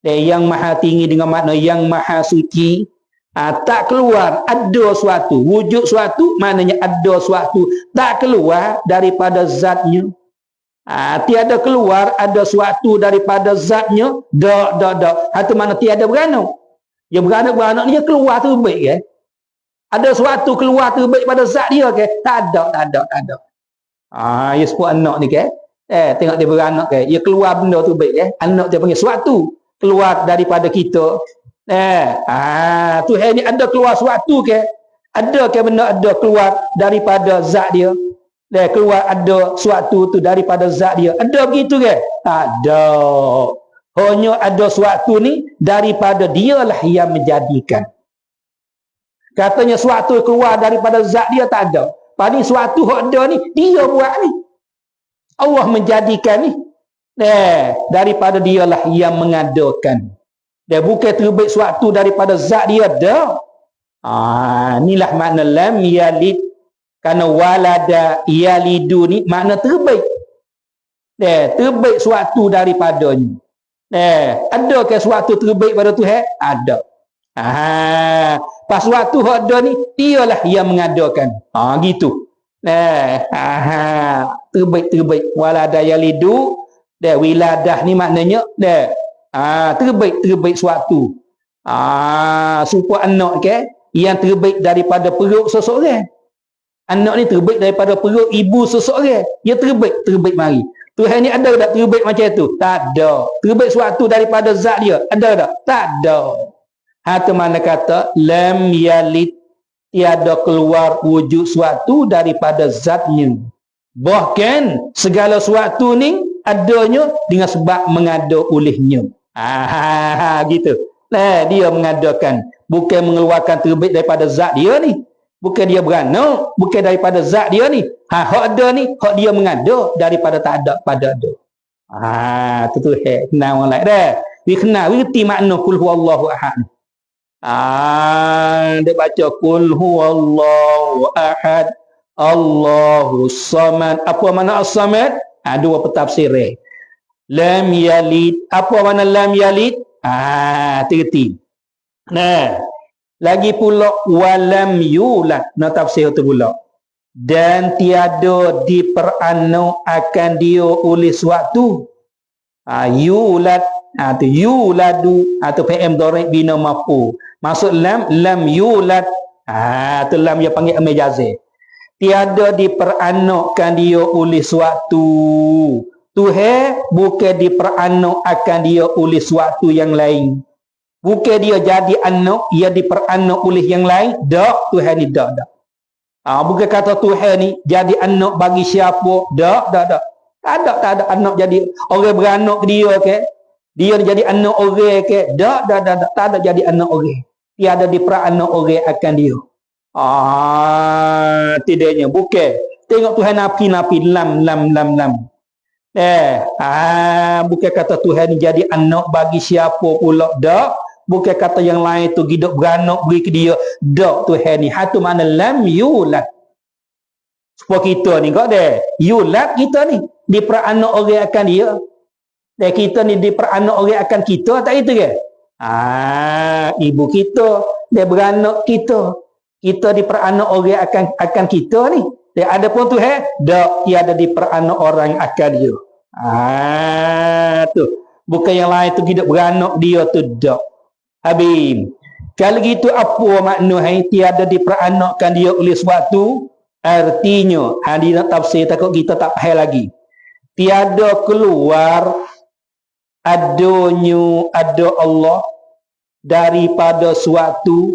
Yang maha tinggi dengan makna yang maha suci. Tak keluar ada suatu. Wujud suatu maknanya ada suatu. Tak keluar daripada zatnya. Tiada keluar ada suatu daripada zatnya. Itu mana tiada beranak. Yang beranak ni keluar tu baik Ada suatu keluar tu baik pada zat dia Tak ada. Dia sebut anak ni tengok dia beranak dia keluar benda tu baik Anak dia panggil suatu keluar daripada kita. Tuhan ni ada keluar suatu ada benda ada keluar daripada zat dia. Keluar ada suatu tu daripada zat dia. Ada begitu Tak ada. Hanya ada suatu ni daripada dialah yang menjadikan. Katanya suatu keluar daripada zat dia tak ada. Pada suatu hak ada ni dia buat ni. Allah menjadikan ni. Daripada dialah yang mengadakan. Bukan terbaik suatu daripada zat dia dah. Inilah makna lam yalid. Kerana walada yalidu ni makna terbaik. Terbaik suatu daripadanya. Ada ke suatu terbaik pada Tuhan? Ada. Pas suatu ada ni dialah yang mengadakan. Gitu. Terbaik walada yalidu. Wiladah ni maknanya terbaik suatu. Supaya anak yang terbaik daripada perut seseorang. Anak ni terbaik daripada perut ibu seseorang. Dia terbaik mari. Tuhan ni ada tak terbaik macam tu? Tak ada. Terbaik suatu daripada zat dia. Ada tak? Tak ada. Itu mana kata lam yalid tiada keluar wujud suatu daripada zatnya. Bahkan segala suatu ni adanya dengan sebab mengada olehnya. Gitu. Dia mengadakan. Bukan mengeluarkan terbaik daripada zat dia ni. Bukan dia beranak. Bukan daripada zat dia ni. Hak ada ni, hak dia mengada daripada tak ada pada ada. Itu kenal orang lain dah. Dia kenal, dia reti makna kul huwallahu ahad. Dia baca kul huwallahu ahad. Allahus samad. Apa makna as-samad? Dua pentafsir. Lam yalid. Apa makna lam yalid? Terti. Lagi pula walam yulad. Tafsir tu pula. Dan tiada diperanak akan dia oleh suatu. Yulad. Tu yuladu. Tu PM dharib bina mafu. Maksud lam yulad. Tu lam dia panggil amil jazir. Tiada diperanakkan dia oleh suatu. Tuhan bukan diperanak akan dia oleh suatu yang lain. Bukan dia jadi anak, ia diperanak oleh yang lain. Tak, Tuhan ni tak. Bukan kata Tuhan ni jadi anak bagi siapa. Tak. Tak ada anak jadi orang beranak ke dia ke. Dia jadi anak orang ke. Tak ada jadi anak orang. Tiada diperanak orang akan dia. Tidaknya. Bukan. Tengok Tuhan napi lam. Bukan kata Tuhan ni jadi anak bagi siapa pula. Tak. Bukan kata yang lain tu hidup beranak beri ke dia. Tak Tuhan ni. Hatu mana lam yulad. Supaya kita ni kau deh. Yulad kita ni. Diperanak orang akan dia. Dan kita ni diperanak orang akan kita. Tak itu ke? Ibu kita. Dia beranak kita. Kita diperanak orang akan kita ni. Dan ada pun Tuhan. Tak. Tiada diperanak orang akan dia. Tu. Bukan yang lain tu hidup beranak dia tu. Tak. Habis. Kalau gitu apa makna tiada diperanakkan dia oleh suatu? Artinya, dia nak tafsir takut kita tak faham lagi. Tiada keluar ada Allah daripada suatu.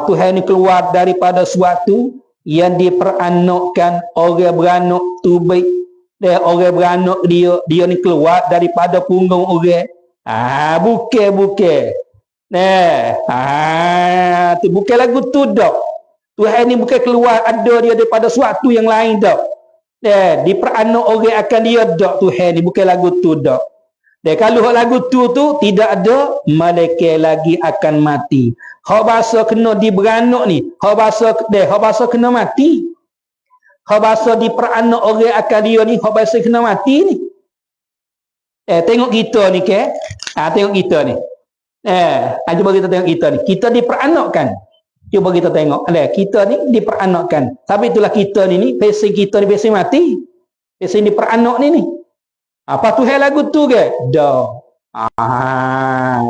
Tuhan ni keluar daripada suatu yang diperanakkan orang beranak tu baik. Dan orang beranak dia ni keluar daripada punggung orang. Bukan. Tu bukan lagu tu dak. Tuhan ni bukan keluar ada dia daripada suatu yang lain dak. Diperanak orang akan dia dak Tuhan ni bukan lagu tu dak. Kalau lagu tu tidak ada malaikat lagi akan mati. Hak bahasa kena diberanak ni, hak bahasa kena mati. Hak bahasa diperanak orang akan dia ni, hak bahasa kena mati ni. Tengok kita ni ke? Tengok kita ni. Cuba kita tengok kita ni. Kita diperanakkan. Cuba kita tengok. Kita ni diperanakkan. Tapi itulah kita ni pesen kita ni pesen mati. Pesen diperanak ni. Apa Tuhan lagu tu ke? Dah.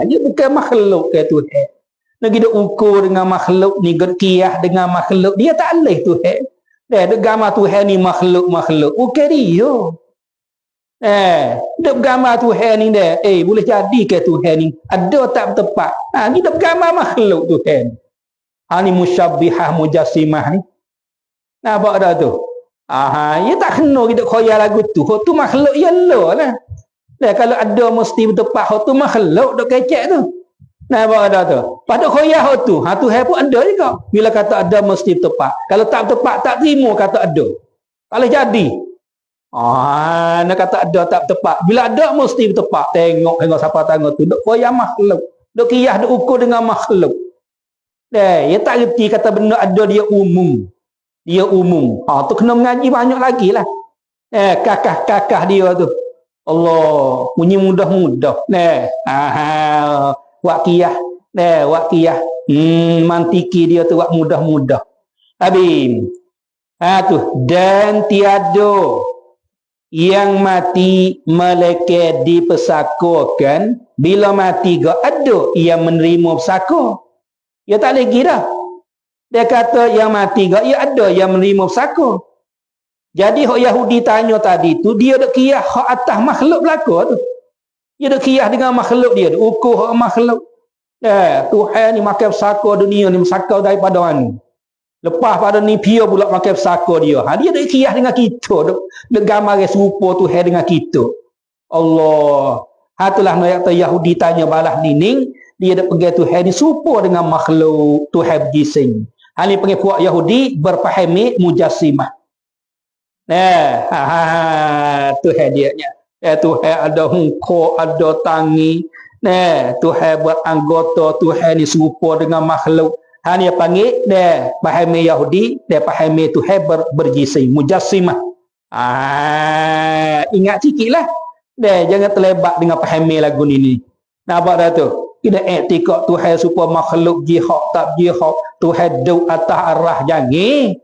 Dia bukan makhluk ke Tuhan. Nak kita ukur dengan makhluk ni, gerkiah dengan makhluk. Dia tak boleh Tuhan. Dia gambar Tuhan ni makhluk. Bukan dia. Dia gambar Tuhan ni dah. Boleh jadi ke Tuhan ni? Ada tak tepat? Kita gambar makhluk Tuhan. Ni musyabbihah mujassimah ni. Nampak dah tu? Ya tak kena kita khoyal lagu tu. Hak tu makhluk ya Allah lah. Kalau ada mesti bertepat hak tu makhluk dok kecek tu. Nampak dah tu? Pada khoyal hak tu. Tuhan pun ada juga. Bila kata ada mesti bertepat. Kalau tak bertepat tak terima kata ada. Kalau jadi. Nak kata ada tak tepat. Bila ada mesti tepat. Tengok siapa tengok tu. Duk koyak makhluk. Duk kiyah duk ukur dengan makhluk. Dia tak reti kata benda ada dia umum. Dia umum. Tu kena mengaji banyak lagi lah. Kakah dia tu. Allah. Bunyi mudah-mudah. Wak kiyah. Wak kiyah. Mantiki dia tu wak mudah-mudah. Habis. Tu. Dan tiada yang mati malaikat dipesakokan. Bila mati gak ada yang menerima pesako. Ya tak lagi dah. Dia kata yang mati gak ya ada yang menerima pesako. Jadi hak Yahudi tanya tadi tu dia dak kiyah hak atas makhluk belaka tu. Dia dak kiyah dengan makhluk dia, ukur hak makhluk. Tuhan ni makan pesako dunia ni pesako daripada mana? Lepas pada ni pia pula makan pesako dia. Dia dak kiyah dengan kita, dak gambar serupa Tuhan dengan kita. Allah. Itulah ayat Yahudi tanya balas nining, dia dak pergi Tuhan ni serupa dengan makhluk Tuhan berjising. Hal ni panggil puak Yahudi berfahami mujassimah. Tuhan dia nya. Tuhan ada hungkuk, ada tangi. Tuhan buat anggota Tuhan ni serupa dengan makhluk. Hal ni panggil fahami Yahudi, dia fahami Tuhan berjising, mujassimah. Ingat sikitlah. Jangan terlebat dengan fahami lagu ni. Nampak dah tu? Kita etikot Tuhan supaya makhluk jihad tak jihad. Tuhan duduk atas arah jangan.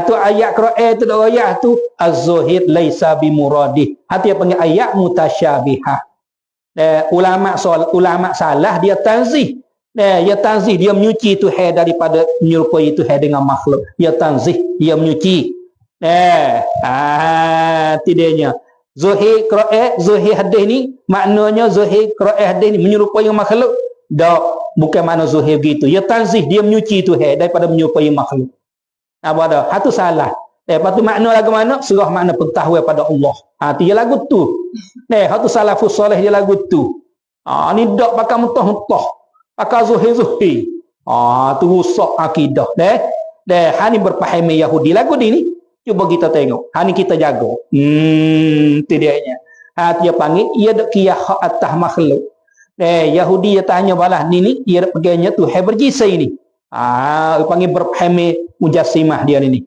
Tu ayat Quran tu ayat tu az-zuhid laisa bimuradih. Hati panggil ayat mutasyabihah. Ulama salah dia tanzih. Dia tanzih, dia menyuci Tuhan daripada menyerupai Tuhan dengan makhluk. Dia tanzih, dia menyuci. Tidaknya zuhid Quran, zuhid hadis ni maknanya zuhid Quran hadis ni menyerupai makhluk. Tak, bukan makna zuhid begitu. Dia tanzih, dia menyuci Tuhan daripada menyerupai makhluk. Apa dah? Hatu salah. Lepas tu makna lagu mana? Serah makna pengetahuan pada Allah. Tu dia lagu tu. Hatu salafus soleh dia lagu tu. Ni dak pakai mentah-mentah. Pakai zuhir-zuhir. Tu rusak akidah. Hani berpahami Yahudi lagu ni. Cuba kita tengok. Hani kita jaga. Tu dia nya. Dia panggil ia dak kiyah hak atas makhluk. Yahudi dia tanya balas ni dia dak pegangnya tu hai berjisai ni. Dia panggil berpahami mujassimah dia ni.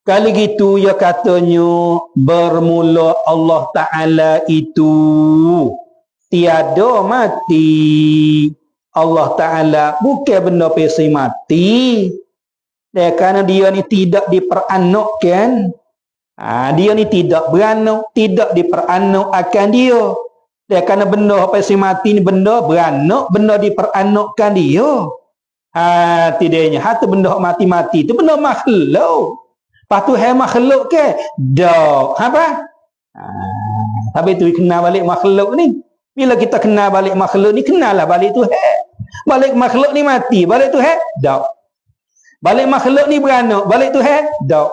Kali gitu ya katanya bermula Allah Ta'ala itu tiada mati. Allah Ta'ala bukan benda pesi mati. Kerana dia ni tidak diperanakkan. Dia ni tidak beranak, tidak diperanak akan dia. Kerana benda pesi mati ni benda beranak, benda diperanakkan dia. Tidaknya hati benda mati-mati itu benda makhluk. Lepas tu hai makhluk ke? Dak. Apa? Tapi tu kenal balik makhluk ni. Bila kita kenal balik makhluk ni, kenallah balik tu hai. Balik makhluk ni mati, balik tu hai? Dak. Balik makhluk ni beranak, balik tu hai? Dak.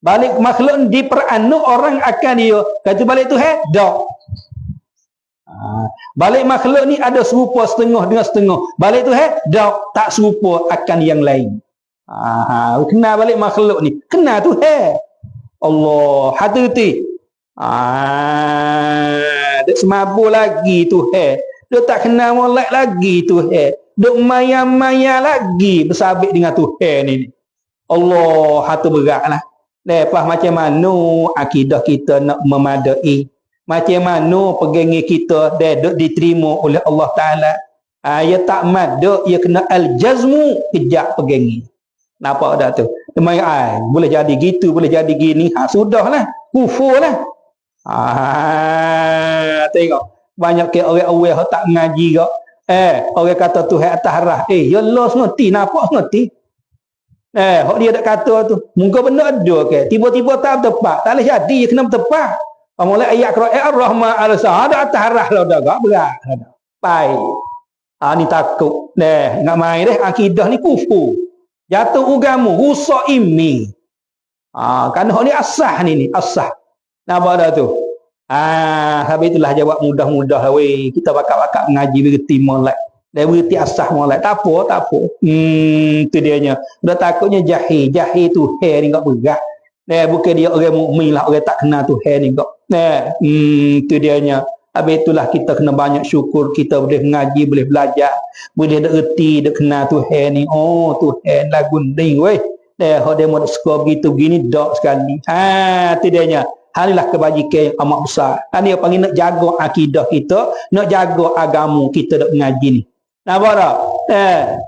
Balik makhluk ni diperanak orang akan dia. Kata balik tu hai? Dak. Balik makhluk ni ada serupa setengah dengan setengah. Balik tu hai? Dak. Tak serupa akan yang lain. Kenal balik makhluk ni. Kenal tu Allah. Hati-hati. Duk semabur lagi tu Duk tak kenal molek lagi tu Duk maya-maya lagi bersabit dengan tu ni. Allah hati berat lah. Lepas macam mana akidah kita nak memadai. Macam mana pegangan kita duk diterima oleh Allah Ta'ala. Ia tak madak, ia kena al-jazmu kejap pegangan. Nampak dah tu. Boleh jadi gitu, boleh jadi gini. Sudahlah. Kufur lah. Tengok. Banyak ke orang-orang yang tak mengaji kak. Orang kata Tuhan atas arah. Ya Allah ngerti. Nampak ngerti. Hak dia tak kata tu. Muka benda ada ke. Tiba-tiba tak bertepat. Tak boleh jadi. Dia kena bertepat. Mulai ayat Quran. Ar-Rahman al-Sah. Ada atas arah lah dah kak. Berat. Baik. Ni takut. Nak main akidah ni kufur. Jatuh ugamu, rusak imi. Kerana hak ni asah ni asah. Nampak dah tu? Habis itulah jawab mudah-mudah weh. Kita bakat-bakat mengaji berhenti molek. Dia berhenti asah molek. Tak apa. Tu dianya. Dah takutnya jahil. Jahil tu ni enggak berat. Bukan dia orang mukmin lah, orang tak kenal tu ni enggak. Tu dianya. Habis itulah kita kena banyak syukur kita boleh mengaji, boleh belajar, boleh reti, dak kenal Tuhan ni. Tuhan lagu ni weh. Hak dia mau suka begitu begini dak sekali. Tu dianya. Halilah kebajikan yang amat besar. Dia panggil nak jaga akidah kita, nak jaga agama kita dak mengaji ni. Nampak tak?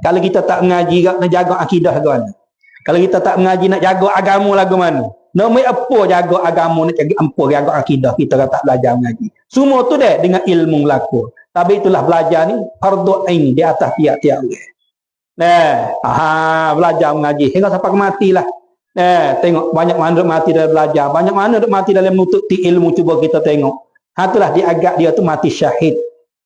Kalau kita tak mengaji nak jaga akidah ke mana? Kalau kita tak mengaji nak jaga agama lagu mana? Nak mai apa jaga agama, nak jaga akidah kita kalau tak belajar mengaji. Semua tu dengan ilmu laku. Tapi itulah belajar ni fardu ain di atas tiap-tiap orang. Belajar mengaji hingga sampai matilah. Tengok banyak mana duk mati dalam belajar, banyak mana duk mati dalam menuntut ilmu. Cuba kita tengok. Itulah dia agak dia tu mati syahid.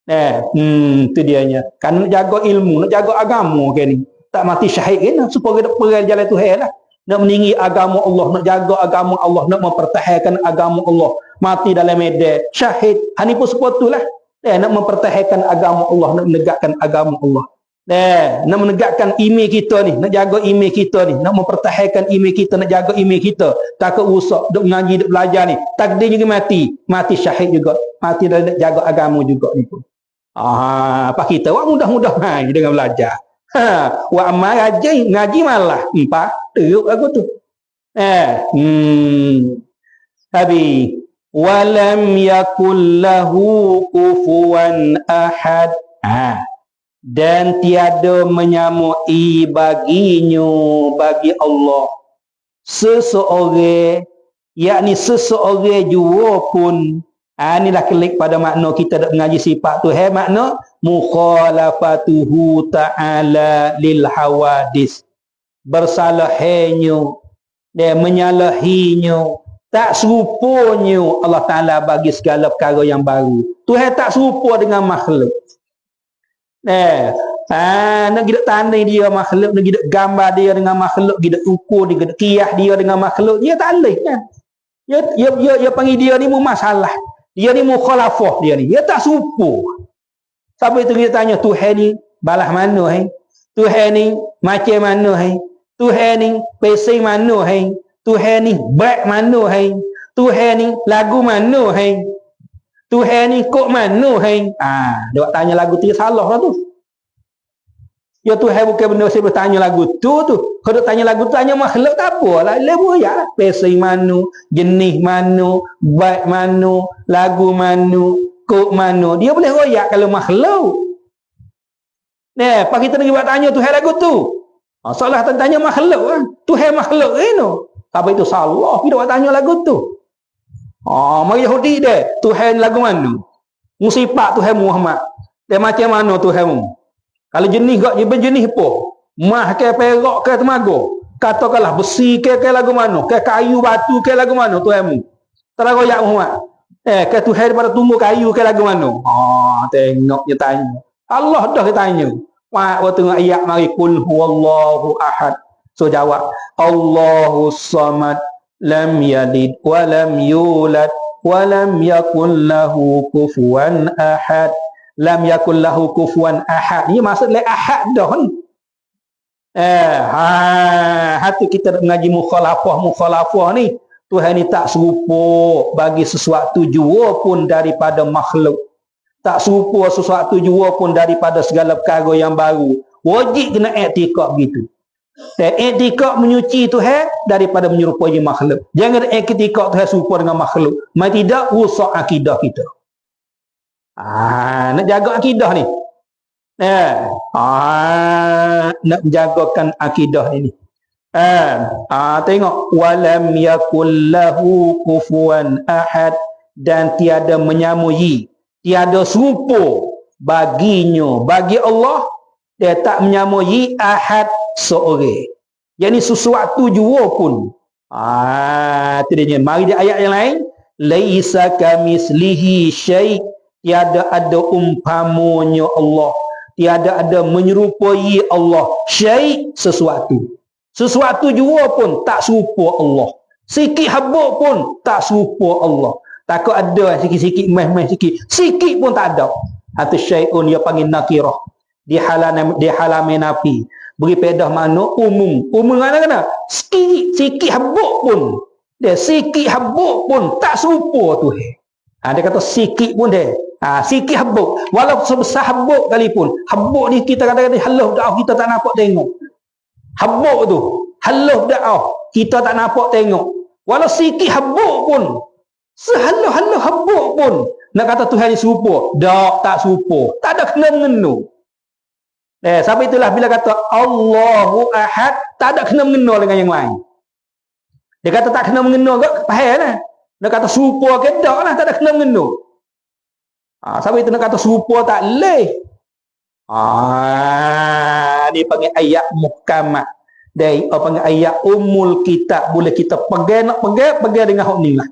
Tu dianya. Kan nak jaga ilmu, nak jaga agama ke ni. Tak mati syahid kan supaya dia pergi jalan Tuhan lah. Nak meninggi agama Allah, nak jaga agama Allah, nak mempertahankan agama Allah. Mati dalam medan syahid. Hani pun sepatulah. Nak mempertahankan agama Allah, nak menegakkan agama Allah. Nak menegakkan iman kita ni, nak jaga iman kita ni, nak mempertahankan iman kita, nak jaga iman kita. Takut rusak, duk mengaji, duk belajar ni. Takdir juga mati. Mati syahid juga. Mati dalam jaga agama juga ni pun. Apa kita wak mudah-mudah main dengan belajar. Wa amal ngaji malah. Teruk aku tu. Habis walam yakul lahu kufuwan ahad. Dan tiada menyamai baginya, bagi Allah seseorang, yakni seseorang jua pun. Inilah kelik pada makna kita dak mengaji sifat tu. Makna mukhalafatuhu ta'ala lil hawadis. Bersalahnya dan menyalahinya, tak serupanya Allah Ta'ala bagi segala perkara yang baru. Tuhan tak serupa dengan makhluk. Nak gidak tandai dia makhluk, nak gidak gambar dia dengan makhluk, gidak ukur dia, gidak kiyah dia dengan makhluk, dia tak boleh kan. Dia panggil dia ni masalah. Dia ni mukhalafah dia ni. Dia tak serupa. Sampai tu kita tanya Tuhan ni balas mana hai? Tuhan ni macam mana hai? Tuhan ni pesing mana hai? Tuhan ni baik mana hai? Tuhan ni lagu mana hai? Tuhan ni kok mana hai? Dia tanya lagu tu salah lah tu. Ya Tuhan bukan benda saya bertanya lagu tu. Kalau tanya lagu tu tanya makhluk tak apalah. Lebu ya lah. Pesing mana, jenis mana, baik mana, lagu mana, kok mana. Dia boleh royak kalau makhluk. Pak kita nak buat tanya Tuhan lagu tu. Salah tanya makhluk kan. Tuhan makhluk ni. Tapi itu salah. Kita buat tanya lagu tu. Mari Yahudi dia. Tuhan lagu mana? Musifat Tuhan Muhammad. Dia macam mana Tuhanmu? Kalau jenis gak jenis apa? Mah ke perak ke temaga. Katakanlah besi ke lagu mana? Ke kayu batu ke lagu mana Tuhanmu? Terang royak Muhammad. Ke Tuhan daripada tumbuh kayu ke lagu mana? Tengok dia tanya. Allah dah dia tanya. Wah tengok ayat mari kul huwallahu ahad. So jawab Allahu samad lam yalid wa lam yulad wa lam yakul lahu kufuwan ahad. Lam yakul lahu kufuwan ahad. Ini maksud la ahad dah ni. Hati kita mengaji mukhalafah ni. Tuhan ni tak serupa bagi sesuatu jua pun daripada makhluk. Tak serupa sesuatu jua pun daripada segala perkara yang baru. Wajib kena i'tikad begitu. I'tikad menyuci Tuhan daripada menyerupai makhluk. Jangan i'tikad Tuhan serupa dengan makhluk. Mai tidak rusak akidah kita. Nak jaga akidah ni. Nak menjagakan akidah ini. Tengok walam yakul lahu kufuwan ahad, dan tiada menyamai, tiada serupa baginya, bagi Allah dia tak menyamai ahad seorang. Jadi sesuatu jua pun. Itu dia. Mari di ayat yang lain, laisa kamislihi syai', tiada ada umpamanya Allah, tiada ada menyerupai Allah syai' sesuatu. Sesuatu jua pun tak serupa Allah. Sikit habuk pun tak serupa Allah. Takut ada sikit-sikit meh-meh sikit pun tak ada. Atau syai'un dia panggil nakirah. Di halaman nafi. Beri pedah makna umum. Umum mana-mana? Sikit habuk pun. Dia sikit habuk pun tak serupa Tuhan. Dia kata sikit pun dia. Sikit habuk. Walau sebesar habuk kalipun. Habuk ni kita kadang-kadang haluh dah kita tak nampak tengok. Habuk tu. Haluh dah kita tak nampak tengok. Walau sikit habuk pun. Sehaluh-haluh habuk pun. Nak kata Tuhan ni serupa. Tak serupa. Tak ada kena-mengena. Sampai itulah bila kata Allahu ahad, tak ada kena-mengena dengan yang lain. Dia kata tak kena-mengena ke? Faham lah. Dia kata serupa ke? Tak lah. Tak ada kena-mengena. Sampai itu nak kata serupa tak boleh. Dia panggil ayat muhkamat. Dia panggil ayat umul kitab. Boleh kita pegang dengan hak ni lah.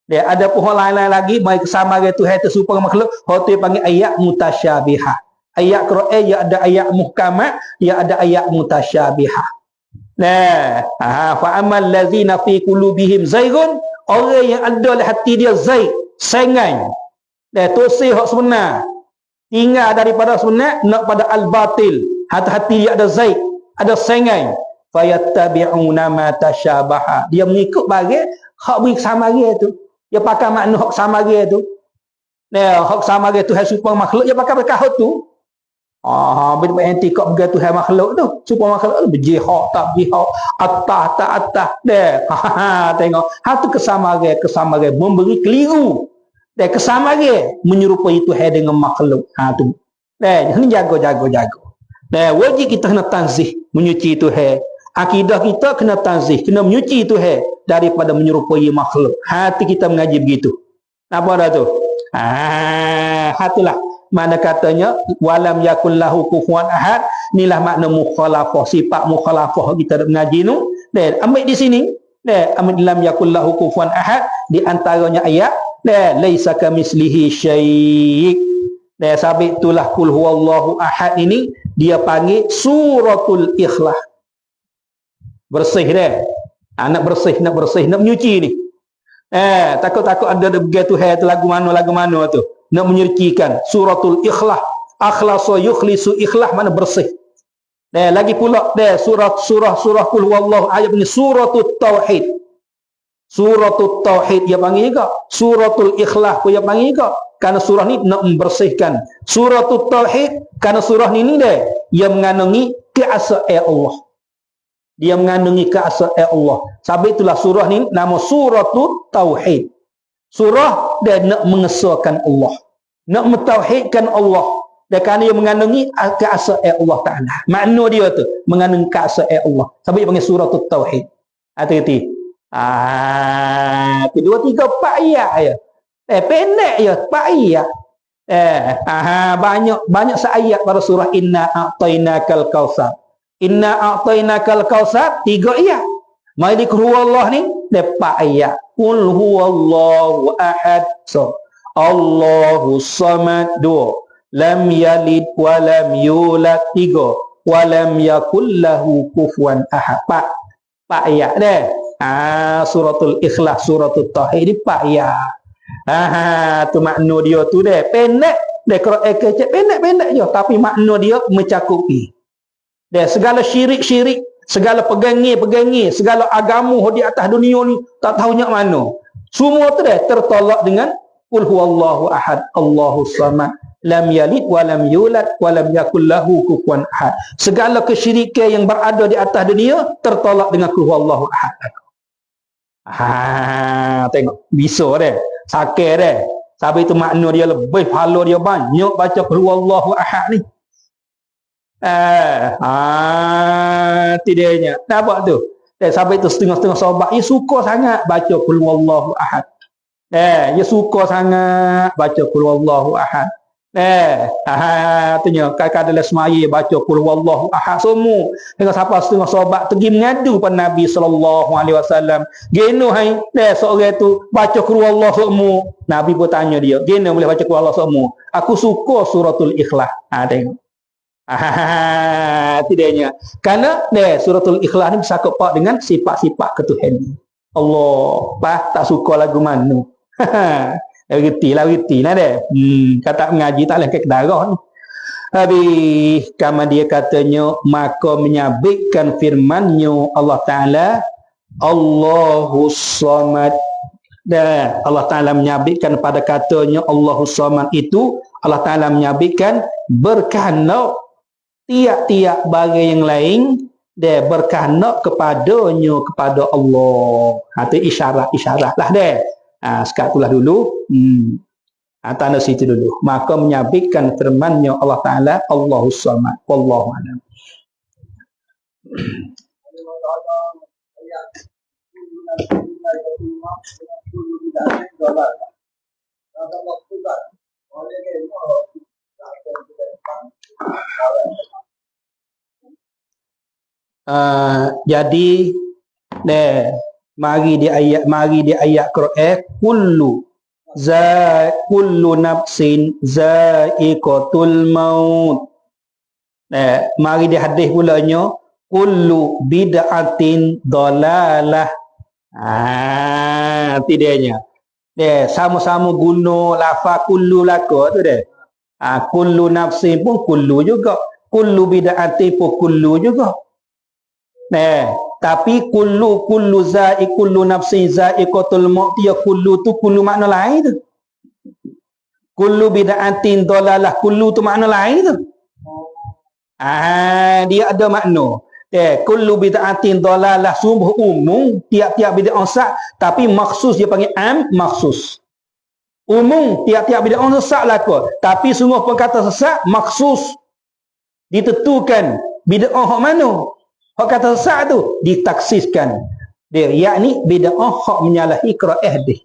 Dia ada pun lain-lain lagi, baik sama dengan Tuhan itu serupa dengan makhluk. Hak tu panggil ayat mutasyabihah. Ayat Quran ya ada ayat muhkamat, ya ada ayat mutasyabihah. Fa amal ladzina fi qulubihim zaigun, orang yang ada dalam hati dia zaig, sengai. Tosih hak sebenar. Tinggal daripada sebenar nak pada al-batil. Hati-hati dia ada zaig, ada sengai. Fayattabi'una ma tasyabaha. Dia mengikut bagi hak beri samari tu. Dia pakai makna hak samari tu. Hak samari tu hak supaya makhluk, dia pakai hak tu. Bila i'tikad bagi Tuhan makhluk tu, supaya makhluk tu berjihad tak berjihad, atas tak atas. Tengok. Tu kesamaran memberi keliru. Dan kesamaran menyerupai Tuhan dengan makhluk. Tu. Ini jaga. Wajib kita kena tanzih menyuci Tuhan. Akidah kita kena tanzih, kena menyuci Tuhan daripada menyerupai makhluk. Hati kita mengaji begitu. Apa dah tu? Itulah mana katanya walam yakul lahu kufuwan ahad. Inilah makna mukhalafah, sifat mukhalafah kita mengaji tu. Ambil di sini, ambil lam yakul lahu kufuwan ahad, di antaranya ayat laisa kamislihi syai'. Sabit itulah kul huwallahu ahad ini dia panggil suratul ikhlas. Bersih dah. Nak bersih, nak menyuci ni. Takut-takut ada begitu tu lagu mana tu. Nak menyucikan suratul ikhlas. Akhlasa yukhlisu, ikhlas mana bersih. Lagi pula surah qul huwallahu ayat ni suratul tauhid. Suratul tauhid dia panggil juga. Suratul ikhlas pun dia panggil juga. Karena surah ni nak membersihkan. Suratul tauhid karena surah ni dia mengandungi keesaan Allah. Dia mengandungi keesaan Allah. Sebab itulah surah ni nama suratul tauhid. Surah dia nak mengesahkan Allah. Nak mentauhidkan Allah. Dan kerana dia mengandungi keesaan Allah Ta'ala. Makna dia tu mengandungi keesaan Allah. Sebab dia panggil suratul tauhid. Hati-hati. 2, 3, 4 ayat je. Pendek je 4 ayat. Banyak seayat pada surah Inna a'tainakal kautsar. Inna a'tainakal kautsar 3 ayat. Mai di qul huwallah ni 4 ayat. Qul huwallahu ahad. So, Allahus samad 2. Lam yalid wa lam yulad 3. Wa lam yakul lahu kufuwan ahad. 4 ayat dah. Suratul ikhlas, suratul tauhid ni 4 ayat. Tu makna dia tu dah. Pendek dah, Quran kecil pendek je, tapi makna dia mencakupi. Dah segala syirik-syirik, segala pegangi, segala agama di atas dunia ni tak tahu nyak mana. Semua tu dah tertolak dengan qul huwallahu ahad, Allahus samad, lam yalid wa lam yulad wa lam yakul lahu kufuwan ahad. Segala kesyirikan yang berada di atas dunia tertolak dengan qul huwallahu ahad. Tengok bisa dah. Sakit dah. Sebab itu makna dia lebih, pahala dia banyak baca qul huwallahu ahad ni. Tidaknya. Nampak tu? Sampai itu setengah-setengah sahabat dia suka sangat baca qul huwallahu ahad. Dia suka sangat baca qul huwallahu ahad. Tanya kakak dalam semaya baca qul huwallahu ahad semua. Dengan siapa setengah sahabat pergi mengadu pada Nabi sallallahu alaihi wasallam. Geno hai seorang tu baca qul huwallahu semua. Nabi pun tanya dia, "Geno boleh baca qul huwallahu semua?" "Aku suka suratul ikhlas." Tengok. Tidaknya. Karena suratul ikhlas ni bersangkut pak dengan sifat-sifat ketuhanan. Allah, tak suka lagu mana. Reti lah dah. Kata mengaji tak boleh ke darah ni. Habis kama dia katanya, maka menyabitkan firman-Nya Allah Ta'ala, Allahus samad. Dan Allah Ta'ala menyabitkan pada katanya Allahus samad itu, Allah Ta'ala menyabitkan berkehendak tiap-tiap barang yang lain dia berkehendak kepadanya, kepada Allah. Itu isyarat-isyarat lah dia. Sekat itulah dulu. Tanda situ dulu. Maka menyabitkan firman-Nya Allah Ta'ala, Allahus samad. Wallahu a'lam. Jadi mari di ayat Quran, kullu nafsin za'iqatul maut. Mari di hadis pulanya, kullu bid'atin dalalah. Tidaknya sama-sama guna lafaz kullu laka tu dah. Kullu nafsin pun kullu juga, kullu bid'atin pun kullu juga. Tapi kullu nafsin za'iqatul maut, ya kullu tu kullu makna lain tu. Kullu bid'atin dalalah, kullu tu makna lain tu. Dia ada makna. Kullu bid'atin dalalah sungguh umum, tiap-tiap bid'ah sesat, tapi maksus dia panggil am maksus. Umum tiap-tiap bid'ah sesat lah kau, tapi sungguh perkata sesat maksus. Ditentukan bid'ah hak mana? Hak kata sesat tu ditaksiskan dia, yakni bid'ah hak menyalahi qiraah dia.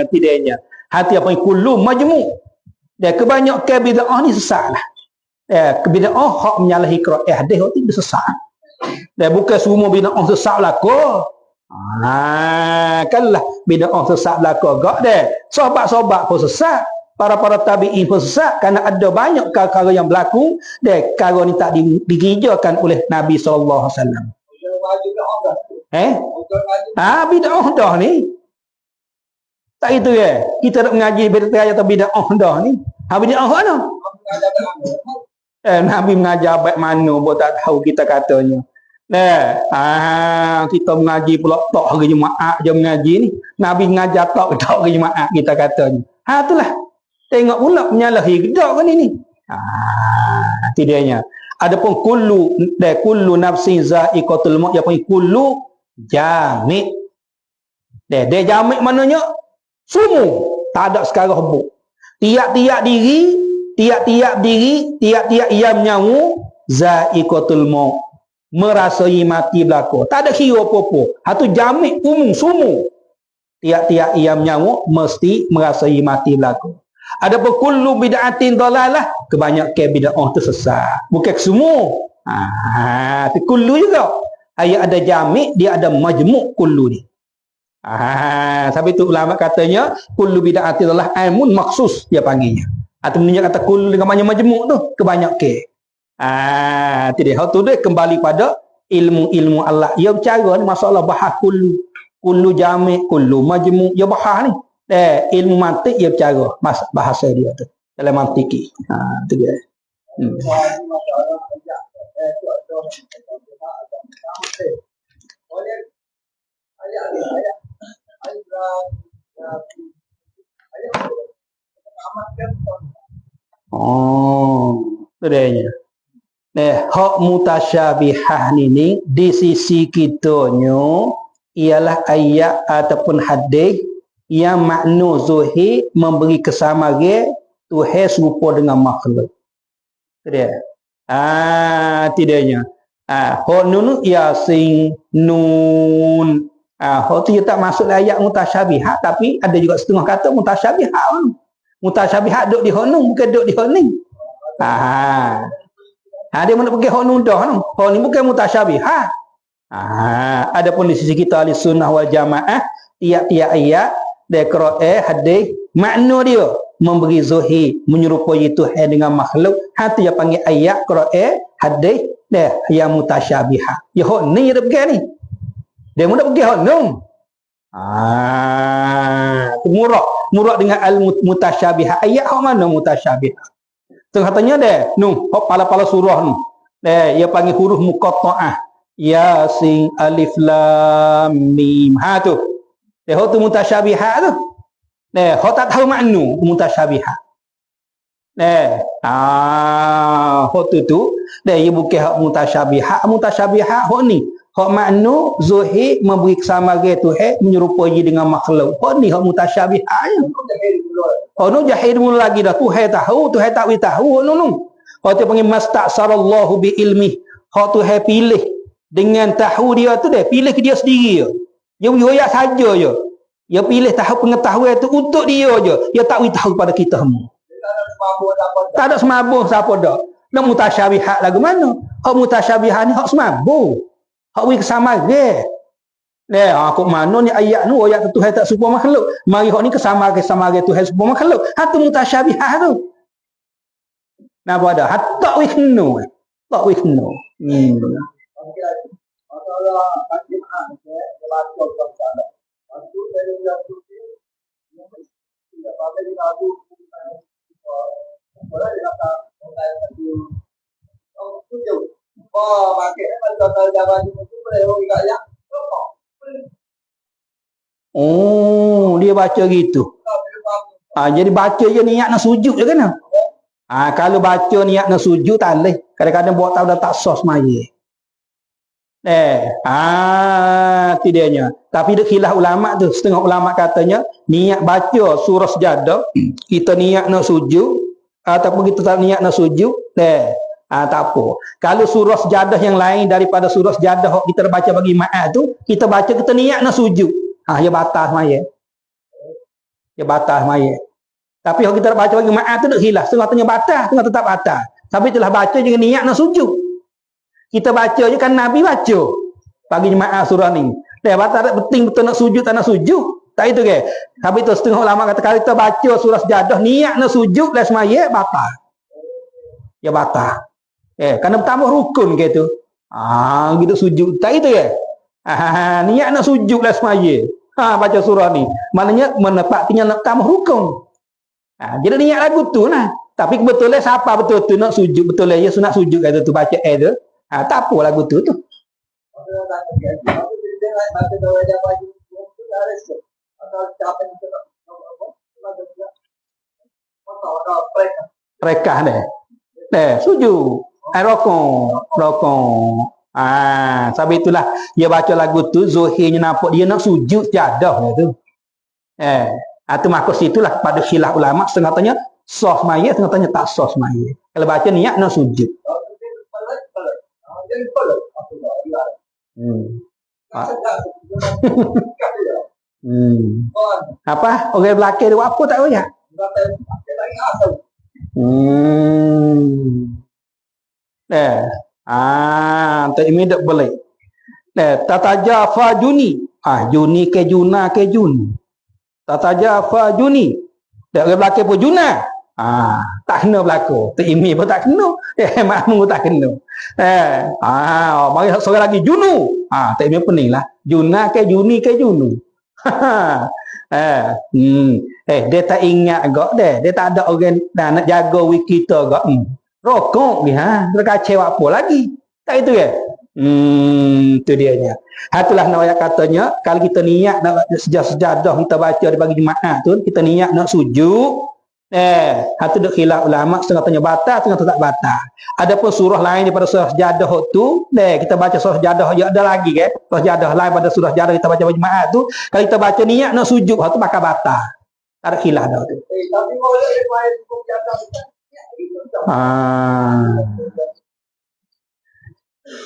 Tidaknya hati apa kullu majmu'. Dia kebanyakan bid'ah ni sesat lah. Bid'ah hak menyalahi qiraah dia tu sesat. Dia bukan semua bid'ah sesat lah ko. Kanlah bid'ah sesat lah ko gak dia. Sahabat-sahabat pun sesat. para tabi'in pun sesat kerana ada banyak perkara yang berlaku dan perkara ni tak digijakan oleh Nabi sallallahu alaihi wasallam. Bid'ah dah ni. Tak itu ya. Kita nak mengaji bid'ah atau bid'ah dah ni. Bid'ah mana? Nabi mengajar baik mana pun tak tahu kita katanya. Kita mengaji pula tak hari Jumaat je mengaji ni. Nabi mengajar tak hari Jumaat kita katanya. Itulah. Tengok pula menyalahi gedak kan ini. Tidaknya. Adapun kullu nafsin za'iqatul maut, dia panggil kullu jami'. Dia jami' maknanya semua tak ada sekarang hubuk. Tiap-tiap diri, tiap-tiap yang nyawa za'iqatul maut, merasai mati berlaku. Tak ada kira apa-apa. Itu jami' umum semua. Tiap-tiap yang nyawa mesti merasai mati berlaku. Adapun kullu bid'atin dalalah, kebanyakan bid'ah tu sesat. Bukan semua. Tapi kullu juga. Ayat ada jami', dia ada majmu' kullu ni. Sebab itu ulama katanya kullu bid'atin dalalah ilmun maksus dia panggilnya. Atau menunjuk kata kullu dengan banyak majmu' tu kebanyakan. Tidak. Hal tu dia kembali pada ilmu Allah. Ia bercara ni masalah bahas kullu jami', kullu majmu', dia bahas ni. Ilmu mantik dia bercara bahasa dia tu dalam mantiki. Tu dia. Tu dia. Hak mutasyabihah ni di sisi kitanya ialah ayat ataupun hadis yang makna zuhir memberi kesamaran Tuhan serupa dengan makhluk. Tidak. Tidaknya. Hak nun yasin nun. Hak tu tak masuk ayat mutasyabihat, tapi ada juga setengah kata mutasyabihat. Mutasyabihat duduk di hak nun, bukan duduk di hak ni. Dia mana pergi hak nun dah. Hak ni bukan mutasyabihat. Adapun di sisi kita ahli sunnah wal jamaah, tiap-tiap ayat dia Quran hadis makna dia memberi zuhir menyerupai Tuhan dengan makhluk. Itu dia panggil ayat Quran hadis dia yang mutasyabihat. Ya hak ni dia pergi ni. Dia mula pergi hak nun. Murak dengan al mutasyabihat. Ayat hak mana mutasyabihat? Tengah katanya dia nun hak pala-pala surah ni. Dia panggil huruf muqatta'ah. Yasin alif lam mim. Tu. Hak tu mutasyabihat tu. Hak tak tahu makna mutasyabihat. Hak tu dia bukan hak mutasyabihat. Mutasyabihat hak ni. Hak makna zuhir memberi kesamaran Tuhan menyerupai dengan makhluk. Hak ni hak mutasyabihat. Hak nu jahil mula lagi dah. Tuhan tahu, Tuhan tak tahu. Hak tu panggil masta'sarallahu bi ilmi. Hak Tuhan pilih dengan tahu dia tu dia pilih ke dia sendiri je. Dia royak saja je. Dia pilih tahu pengetahuan itu untuk dia je. Dia tak tahu pada kita semua. Tak ada semabur siapa dah. Nak mutasyabihat lagu mana? Hak mutasyabihat ni hak semabur. Hak wi kesamaran. Kok mana ni ayat ni ayat Tuhan tak serupa makhluk. Mari hak ni kesamaran Tuhan serupa makhluk. Hak tu mutasyabihat tu. Napa ada? Hak tak wi kena. Tak wi kena. Dia baca gitu. Jadi baca je niat nak sujud je kan? Kalau baca niat nak sujud tak boleh. Kadang-kadang buat tahu dah tak sah semaya. Tidaknya. Tapi dia khilaf ulama tu. Setengah ulama katanya niat baca surah Sajadah, kita niat nak sujud ataupun kita tak niat nak sujud, tak apa. Kalau surah Sajadah yang lain daripada surah Sajadah kita baca bagi maaf tu, kita baca kita niat nak sujud. Dia batal semaya. Dia batal semaya. Tapi kalau kita baca bagi maaf tu dak khilaf. Setengah tanya batal, setengah tetap batal. Tapi telah baca jangan niat nak sujud. Kita baca je kan Nabi baca bagi jemaah surah ni. Batal tak penting betul nak sujud tak nak sujud. Tak itu ke? Tapi tu setengah ulama kata kalau kita baca surah sejadah niat nak sujud dan semaya batal. Ya batal. Kerana bertambah rukun ke tu. Gitu sujud. Tak itu ke? Niat nak sujud dan semaya. Baca surah ni. Maknanya menepatinya nak tambah rukun. Jadi niat lagu tu lah. Tapi kebetulan siapa betul tu nak sujud betul lah ya sunat sujud kata tu baca tu. Tak apa lagu tu tu. Rekah deh. Sujud. Rokong. Sebab itulah dia baca lagu tu zuhirnya nampak dia nak sujud sejadah tu. Itu maksud situlah pada khilaf ulama setengah tanya sah semaya, setengah tanya tak sah semaya. Kalau baca niat nak sujud. Apa? Orang belakang dia apa tak tahu ya? Tak ini tak boleh. Tatajafa juni. Juni ke juna ke juni. Tatajafa juni. Tak orang belakang pun juna. Tak kena berlaku. Tak imi pun tak kena. Makmum pun tak kena. Mari seorang lagi junu. Tak imi pening lah. Juna ke juni ke junu. Dia tak ingat gak deh. Dia tak ada orang nak jaga wiki kita gak. Rokok dia. Dia kacau apa lagi. Tak itu ya? Itu dianya. Itulah nak katanya kalau kita niat nak sejadah kita baca di pagi Jumaat tu, kita niat nak sujud. Itu dak khilaf ulama setengah tanya batal, setengah tak batal. Adapun surah lain daripada surah sejadah tu, kita baca surah sejadah ada lagi ke? Surah sejadah lain pada surah sejadah kita baca Jumaat tu, kalau kita baca niat nak sujud, tu bakal batal. Tak ada khilaf dah tu. Tapi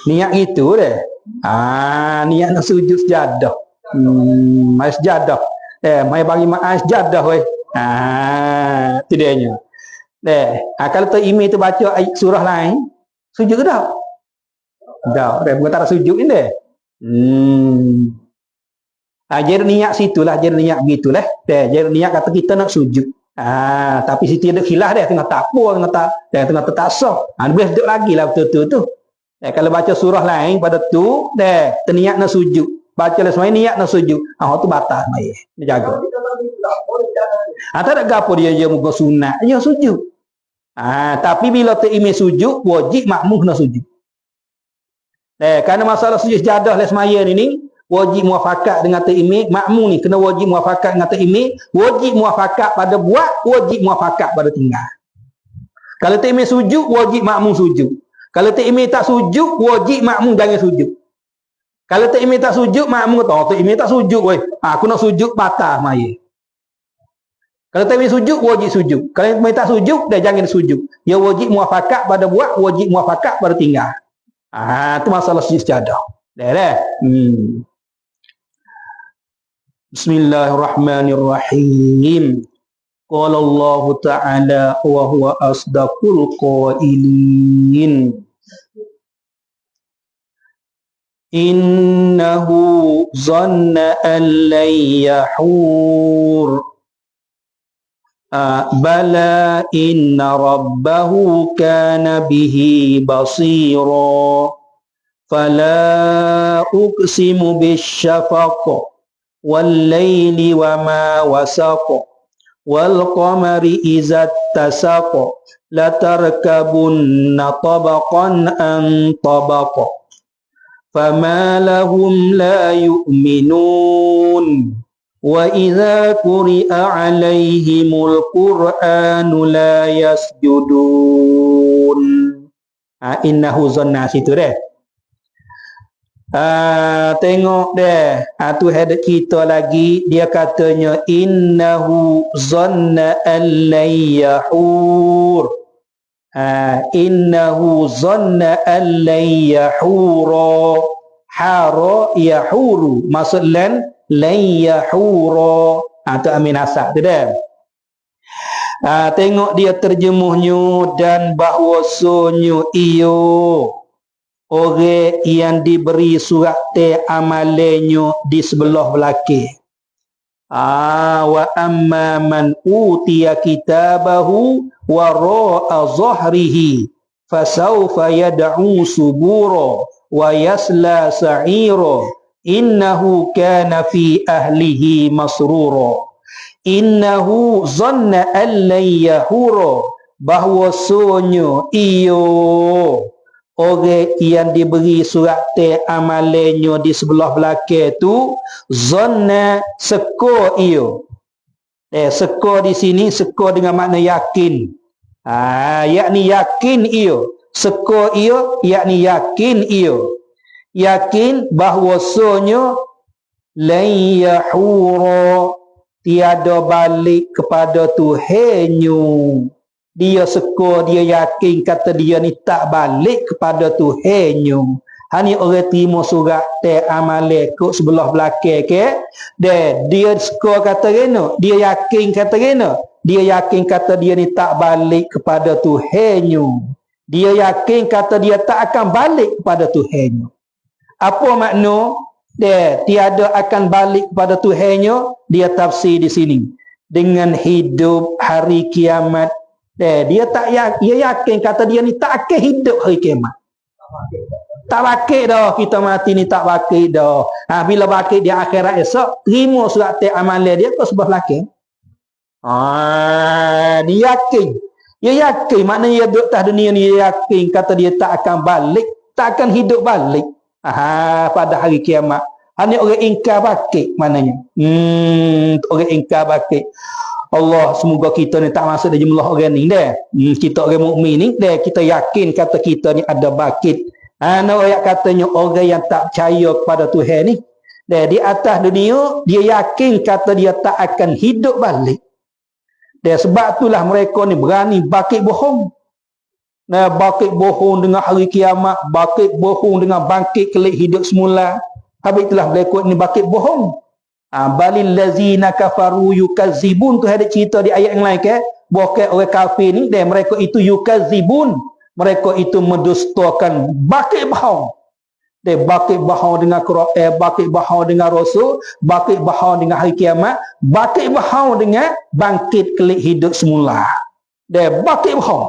niat gitu deh. Niat nak sujud sejadah. Mai sejadah. Mai bagi maaf sejadah weh. Itu dianya. Kalau tu imi tu baca surah lain, sujud ke tak? Tak, bukan tak sujud ni deh. Jadi niat situlah, jadi niat gitulah. Jadi niat kata kita nak sujud. Tapi situ ada khilaf dia tengah tak apa, tengah tak sah. Boleh duduk lagi lah betul-betul tu. Kalau baca surah lain pada tu, terniat nak sujud. Baca lah semua niat nak sujud. Tu batal mai. Dia jaga. Tak ada gapo dia muka sunat, dia sujud. Tapi bila terimi sujud, wajib makmum kena sujud. Kerana masalah sujud sejadah lah semaya ni, wajib muafakat dengan terimi, makmum ni kena wajib muafakat dengan terimi, wajib muafakat pada buat, wajib muafakat pada tinggal. Kalau terimi sujud, wajib makmum sujud. Kalau terimi tak sujud, wajib makmum jangan sujud. Kalau terimi tak sujud, makmum kata, terimi tak sujud weh. Aku nak sujud batal maya. Kalau terimi sujud, wajib sujud. Kalau terimi tak sujud, dia jangan sujud. Dia wajib muafakat pada buat, wajib muafakat pada tinggal. Itu masalah sujud sejadah. Bismillahirrahmanirrahim. Qala Allah Ta'ala wa huwa asdaqul qailin. Innahu zanna an lan yahur. Bala inna rabbahu kana bihi basira. Fala uqsimu bisyafaq wal layli wa ma wasaq wal qamari idza tasaq la tarkabunna tabaqan an tabaq fama lahum la yu'minun wa idza quri'a 'alaihimul qur'anu la yasjudun. Innahu zanna situ deh. Tengok deh. Tu hadap kita lagi dia katanya innahu zanna an lan yahur. Innahu zanna an lan yahura. Hara yahuru. Maksud lan yahura. Tu amin asal tu dah. Tengok dia terjemuhnya dan bahwasanya iyo orang yang diberi surat amalannya di sebelah belakang. Wa amma man utiya kitabahu wara'a zahrihi fasawfa yad'u subura wa yasla sa'ira innahu kana fi ahlihi masrura innahu zanna an lan yahura bahwasanya iyo orang yang diberi surat amalannya di sebelah belakang tu zanna seko iyo. Seko di sini seko dengan makna yakin. Yakni yakin iyo. Seko iyo yakni yakin iyo. Yakin bahwasanya lan yahura tiada balik kepada Tuhannya. Dia seko, dia yakin kata dia ni tak balik kepada Tuhannya. Hani orang terima surat amalan kok sebelah belakang ke. Dia seko kata gena, dia yakin kata gena. Dia yakin kata dia ni tak balik kepada Tuhannya. Dia yakin kata dia tak akan balik kepada Tuhannya. Apa makna? Tiada akan balik kepada Tuhannya. Dia tafsir di sini dengan hidup hari kiamat. Dia yakin kata dia ni tak akan hidup hari kiamat. Tak bakit dah kita mati ni, tak bakit dah. Bila bakit di akhirat esok, terima surat amalan dia ke sebelah belakang. Dia yakin. Dia yakin, maknanya dia duduk atas dunia ni, dia yakin kata dia tak akan balik, tak akan hidup balik pada hari kiamat. Hanya orang ingkar bakit maknanya. Orang ingkar bakit. Allah, semoga kita ni tak masuk dalam jumlah orang ni dah. Kita orang mukmin ni dah, kita yakin kata kita ni ada bakit. Ayat katanya orang yang tak percaya kepada Tuhan ni dah, di atas dunia dia yakin kata dia tak akan hidup balik. Sebab itulah mereka ni berani bakit bohong. Bakit bohong dengan hari kiamat, bakit bohong dengan bangkit kelak hidup semula. Habis itulah mereka ni bakit bohong. Balil lazina kafaru yukazzibun tu ada cerita di ayat yang lain ke, bukan orang kafir ni dan mereka itu yukazzibun, mereka itu mendustakan, bakit bohong. Dia bakit bohong dengan Quran, bakit bohong dengan Rasul, bakit bohong dengan hari kiamat, bakit bohong dengan bangkit kelak hidup semula. Dia bakit bohong.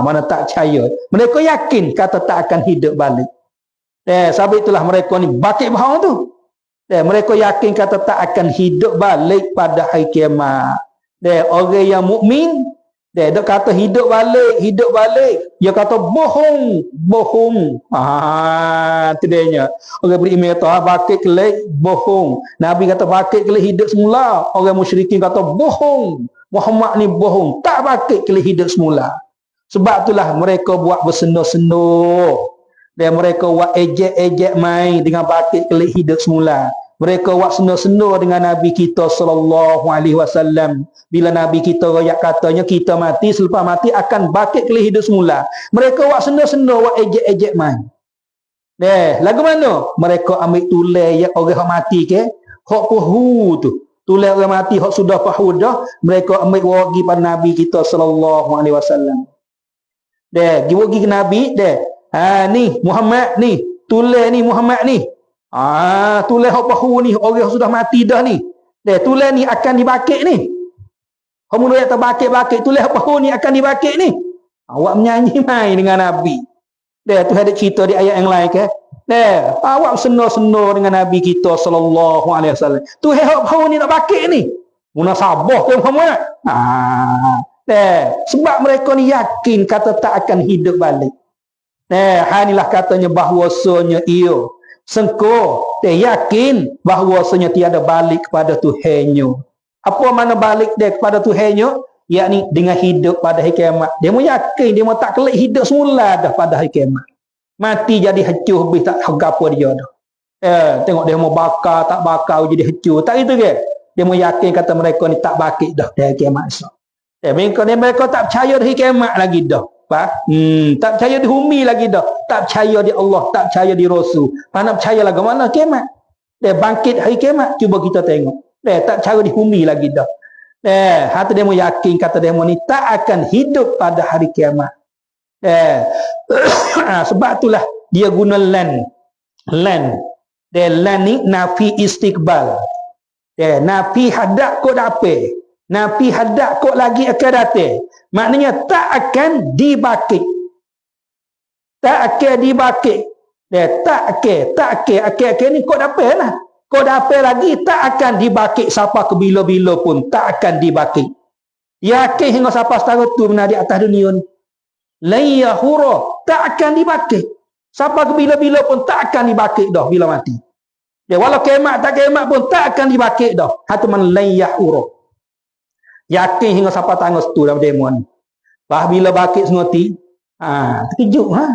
Mana tak percaya. Mereka yakin kata tak akan hidup balik. Sebab itulah mereka ni bakit bohong tu. Mereka yakin kata tak akan hidup balik pada hari kiamat. Orang yang mukmin dia kata hidup balik. Dia kata bohong. Itu dia. Orang beriman kata bakit kelak bohong. Nabi kata bakit kelak hidup semula. Orang musyrikin kata bohong. Muhammad ni bohong. Tak bakit kelak hidup semula. Sebab itulah mereka buat bersenduh-senduh. Dan mereka buat ejek-ejek main dengan bakit kelak hidup semula. Mereka buat senduh-senduh dengan Nabi kita sallallahu alaihi wasallam. Bila Nabi kita royak katanya kita mati, selepas mati akan bakit kelak hidup semula. Mereka buat senduh-senduh, buat ejek-ejek main. Lagu mana? Mereka ambil tulai yang orang yang mati ke, hak pahu tu. Tulai orang mati hak sudah pahu dah, mereka ambil wagi pada Nabi kita sallallahu alaihi wasallam. Wagi ke Nabi, ni Muhammad ni, tulai ni Muhammad ni. Tulai hak pahu ni, orang yang sudah mati dah ni. Tulai ni akan dibakit ni. Kamu yang terbakit-bakit, tulai hak pahu ni akan dibakit ni. Awak menyanyi main dengan Nabi. Tu ada cerita di ayat yang lain ke. Awak senor-senor dengan Nabi kita sallallahu alaihi wasallam. Tu hak pahu ni nak bakit ni. Munasabah tu Muhammad. Sebab mereka ni yakin kata tak akan hidup balik. Inilah katanya bahwasanya ia sengko dia yakin bahwasanya tiada balik kepada Tuhannya. Apa mana balik dia kepada Tuhannya? Yakni dengan hidup pada hari kiamat. Dia mau yakin dia mau tak kelak hidup semula dah pada hari kiamat. Mati jadi hancur habis tak tahu apa dia dah. Tengok dia mau bakar tak bakar jadi hancur. Tak itu ke? Dia mau yakin kata mereka ni tak bakit dah dari kiamat esok. Mereka tak percaya di kiamat lagi dah. Tak percaya di bumi lagi dah. Tak percaya di Allah, tak percaya di Rasul. Nak percaya lagi mana kiamat? Dia bangkit hari kiamat, cuba kita tengok. Tak percaya di bumi lagi dah. Hati dia mau yakin kata dia mau ni tak akan hidup pada hari kiamat. Sebab itulah dia guna lan. Lan ni nafi istiqbal. Nabi hadap kok dapat. Nabi hadap kok lagi akan datang. Maknanya tak akan dibakit. Tak akan dibakit. Tak akan ni kok dapat lah. Kok dapat lagi tak akan dibakit sampai ke bila-bila pun. Tak akan dibakit. Yakin hingga sampai setara tu benar di atas dunia ni. Layahura. Tak akan dibakit. Sampai ke bila-bila pun tak akan dibakit dah bila mati. Walau kiamat tak kiamat pun tak akan dibakit dah. Hatu man layahura. Yakin hingga sampai tanggal situ dalam demo ni. Bah bila bakit sengoti. Terkejut ha.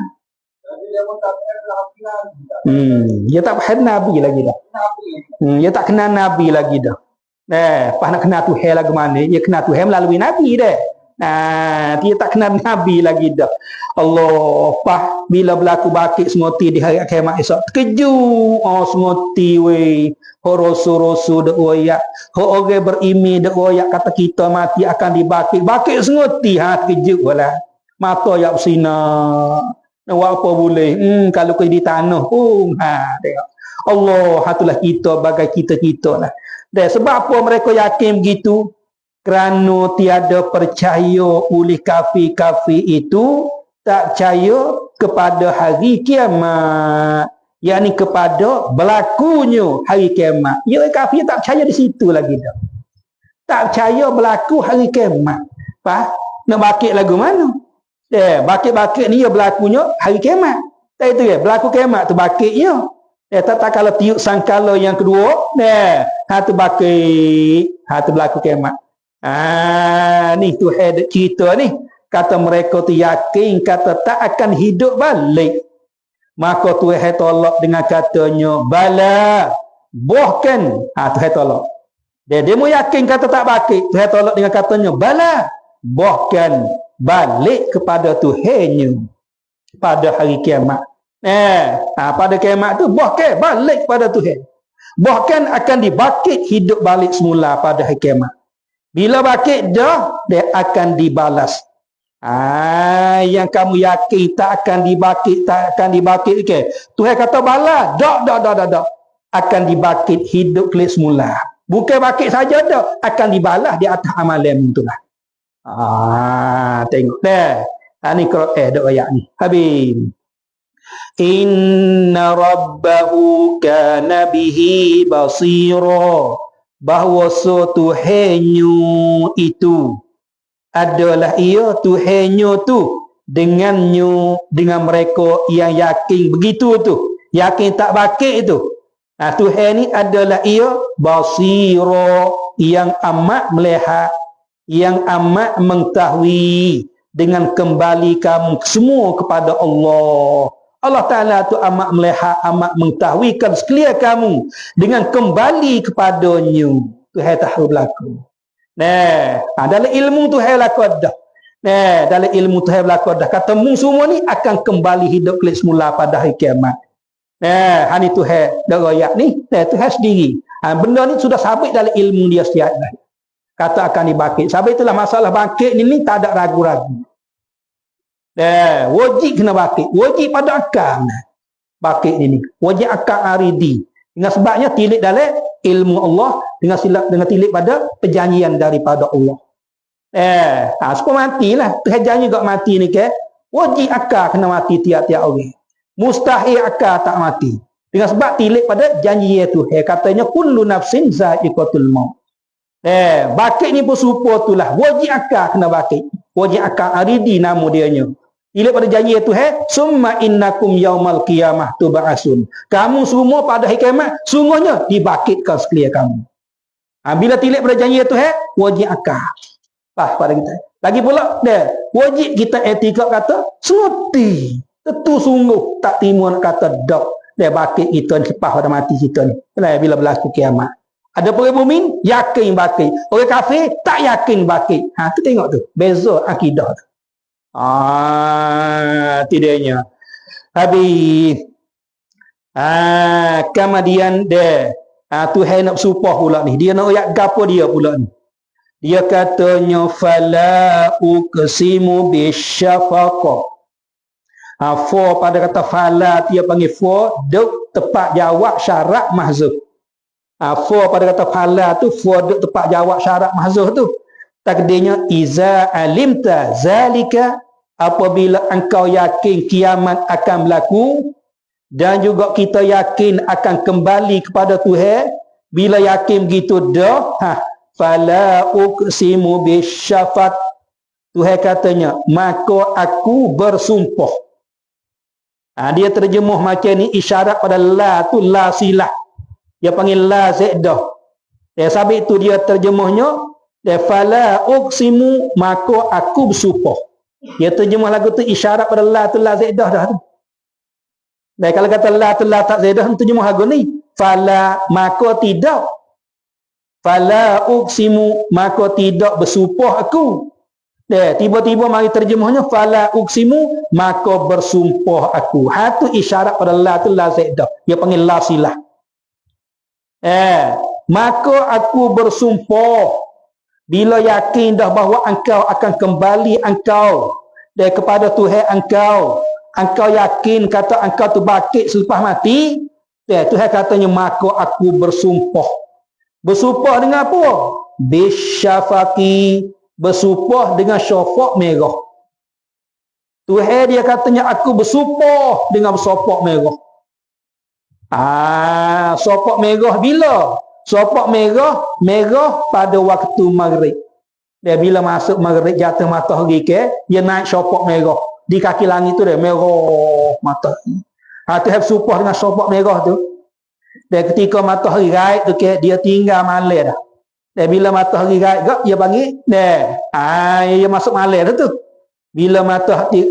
Dia tak faham Nabi lagi dah. Dia tak kenal Nabi lagi dah. Pas nak kenal Tuhan lagu mana? Dia kenal Tuhan melalui Nabi dah. Dia tak kenal Nabi lagi dah. Allah, pas bila berlaku bakit semoti di hari kiamat esok terkejut. Semoti weh. Rasul-rasul dak oyak. Orang berimi dak oyak kata kita mati akan dibakit. Bakit semoti terkejut wala. Mata yak bersinar. Nak buat apa boleh? Kalau kau di tanah tengok. Allah hatulah kita bagai kita-kita lah. Dan sebab apa mereka yakin begitu? Kerana tiada percaya oleh kafir-kafir itu tak percaya kepada hari kiamat. Yakni kepada berlakunya hari kiamat. Ya kafir tak percaya di situ lagi dah. Tak percaya berlaku hari kiamat. Nak bakit lagu mana? Bakit-bakit ni ya berlakunya hari kiamat. Tak itu ya, berlaku kiamat tu bakitnya. Tak kalau tiup sangkala yang kedua, tu bakit, tu berlaku kiamat. Ni tu head cerita ni. Kata mereka tu yakin kata tak akan hidup balik. Maka Tuhan tolak dengan katanya bala, bahkan Tuhan tolak. Dia mau yakin kata tak bakit, Tuhan tolak dengan katanya bala, bahkan balik kepada Tuhannya pada hari kiamat. Pada kiamat tu bahkan balik kepada Tuhan. Bahkan akan dibakit hidup balik semula pada hari kiamat. Bila bakit dah, dia akan dibalas. Yang kamu yakin tak akan dibakit, okay. Tuhan kata bala, dak. Akan dibakit hidup balik semula. Bukan bakit saja dah, akan dibalas di atas amalan tu lah. Tengok dah. Ni Quran dak ayat ni. Habis. Inna rabbahu kana bihi basira. Bahawa Tuhannya itu adalah ia Tuhannya tu dengan mereka yang yakin begitu tu. Yakin tak bakit itu. Tuhan ni adalah ia basira, yang amat melihat, yang amat mengetahui dengan kembali kamu semua kepada Allah. Allah Ta'ala tu amat melihat, amat mengetahuikan sekalian kamu dengan kembali kepadanya. Tuhan tahu berlaku. Dalam ilmu Tuhan berlaku dah. Dalam ilmu Tuhan berlaku dah. Kata mu semua ni akan kembali hidup balik semula pada hari kiamat. Ini Tuhan dah royak ni. Tuhan sendiri. Benda ni sudah sabit dalam ilmu dia setiap dah. Kata akan dibakit. Sebab itulah masalah bangkit ni tak ada ragu-ragu. Wajib kena bakit. Wajib pada akal. Bakit ni. Wajib akal aridi. Dengan sebabnya tilik dalam ilmu Allah. Dengan tilik pada perjanjian daripada Allah. Supaya matilah. Tuhan janji juga mati ni ke. Wajib akal kena mati tiap-tiap orang. Mustahil akal tak mati. Dengan sebab tilik pada janji Tuhan. Katanya kullu nafsin za'iqatul maut. Bakit ni pun serupa tu lah. Wajib akal kena bakit. Wajib akal aridi nama dianya. Bila pada janji Tuhan, summa innakum yaumal qiyamah tub'asun. Kamu semua pada hari kiamat sungguhnya dibakitkan sekalian kamu. Bila tilik pada janji Tuhan, wajib akal. Pada kita. Lagi pula wajib kita etika kata semuti. Tentu sungguh tak terima nak kata dak. Bakit kita ni lepas pada mati kita ni. Bila berlaku kiamat. Ada orang mukmin yakin bakit. Orang kafir tak yakin bakit. Tu tengok tu. Beza akidah tu. Tidaknya. Habis. Kemudian Tuhan nak supah pula ni. Dia nak ayat gapo dia pula ni. Dia katanya fala uqsimu bisyafaqah. Fa pada kata fala dia panggil fa duk tepat jawab syarat mahzuf. For pada kata fala tu for duk tepat jawab syarat mahzuh tu. Takdirnya iza alimta zalika, apabila engkau yakin kiamat akan berlaku dan juga kita yakin akan kembali kepada Tuhan, bila yakin begitu dah, fala uqsimu bisyafaq, Tuhan katanya maka aku bersumpah. Dia terjemuh macam ni, isyarat pada la tu la silah, dia panggil la zaidah. Sebab itu dia terjemuhnya fala uqsimu, maka aku bersumpah. Dia terjemuh lagu tu isyarat pada la tu la zaidah dah tu. Dan kalau kata la tu la tak zaidah, terjemuh lagu ni fala, maka tidak, fala uqsimu, maka tidak bersumpah aku. Tiba-tiba mari terjemahnya fala uqsimu, maka bersumpah aku. Tu isyarat pada la tu la zaidah, dia panggil la silah. Maka aku bersumpah, bila yakin dah bahawa engkau akan kembali engkau kepada Tuhan engkau yakin kata engkau tu bangkit selepas mati, Tuhan katanya maka aku bersumpah. Bersumpah dengan apa? Bisyafaqi, bersumpah dengan syafaq merah. Tuhan dia katanya aku bersumpah dengan syafaq merah. Syafaq merah bila? Syafaq merah pada waktu maghrib. Dia bila masuk maghrib jatuh matahari dia naik syafaq merah di kaki langit tu, dia merah matahari. Tu have supah dengan syafaq merah tu. Dan ketika matahari raib tu dia tinggal malam dah. Dan bila matahari raib dia panggil dia masuk malam dah tu. Bila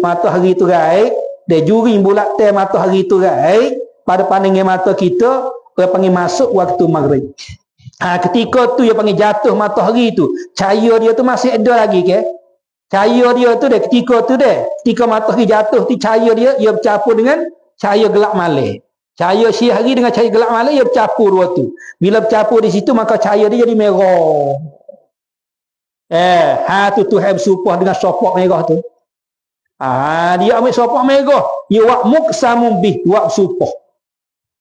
matahari tu raib, dia juring bulat matahari tu raib pada pandangan mata kita, dia panggil masuk waktu maghrib. Ketika tu dia panggil jatuh matahari tu, cahaya dia tu masih ada lagi cahaya dia tu ketika matahari jatuh tu, cahaya dia bercampur dengan cahaya gelap malam. Cahaya siang dengan cahaya gelap malam dia bercampur dua tu. Bila bercampur di situ maka cahaya dia jadi merah. Tu Tuhan bersumpah dengan syafaq merah tu. Dia ambil syafaq merah, dia wak muqsamum bih, wak sumpah.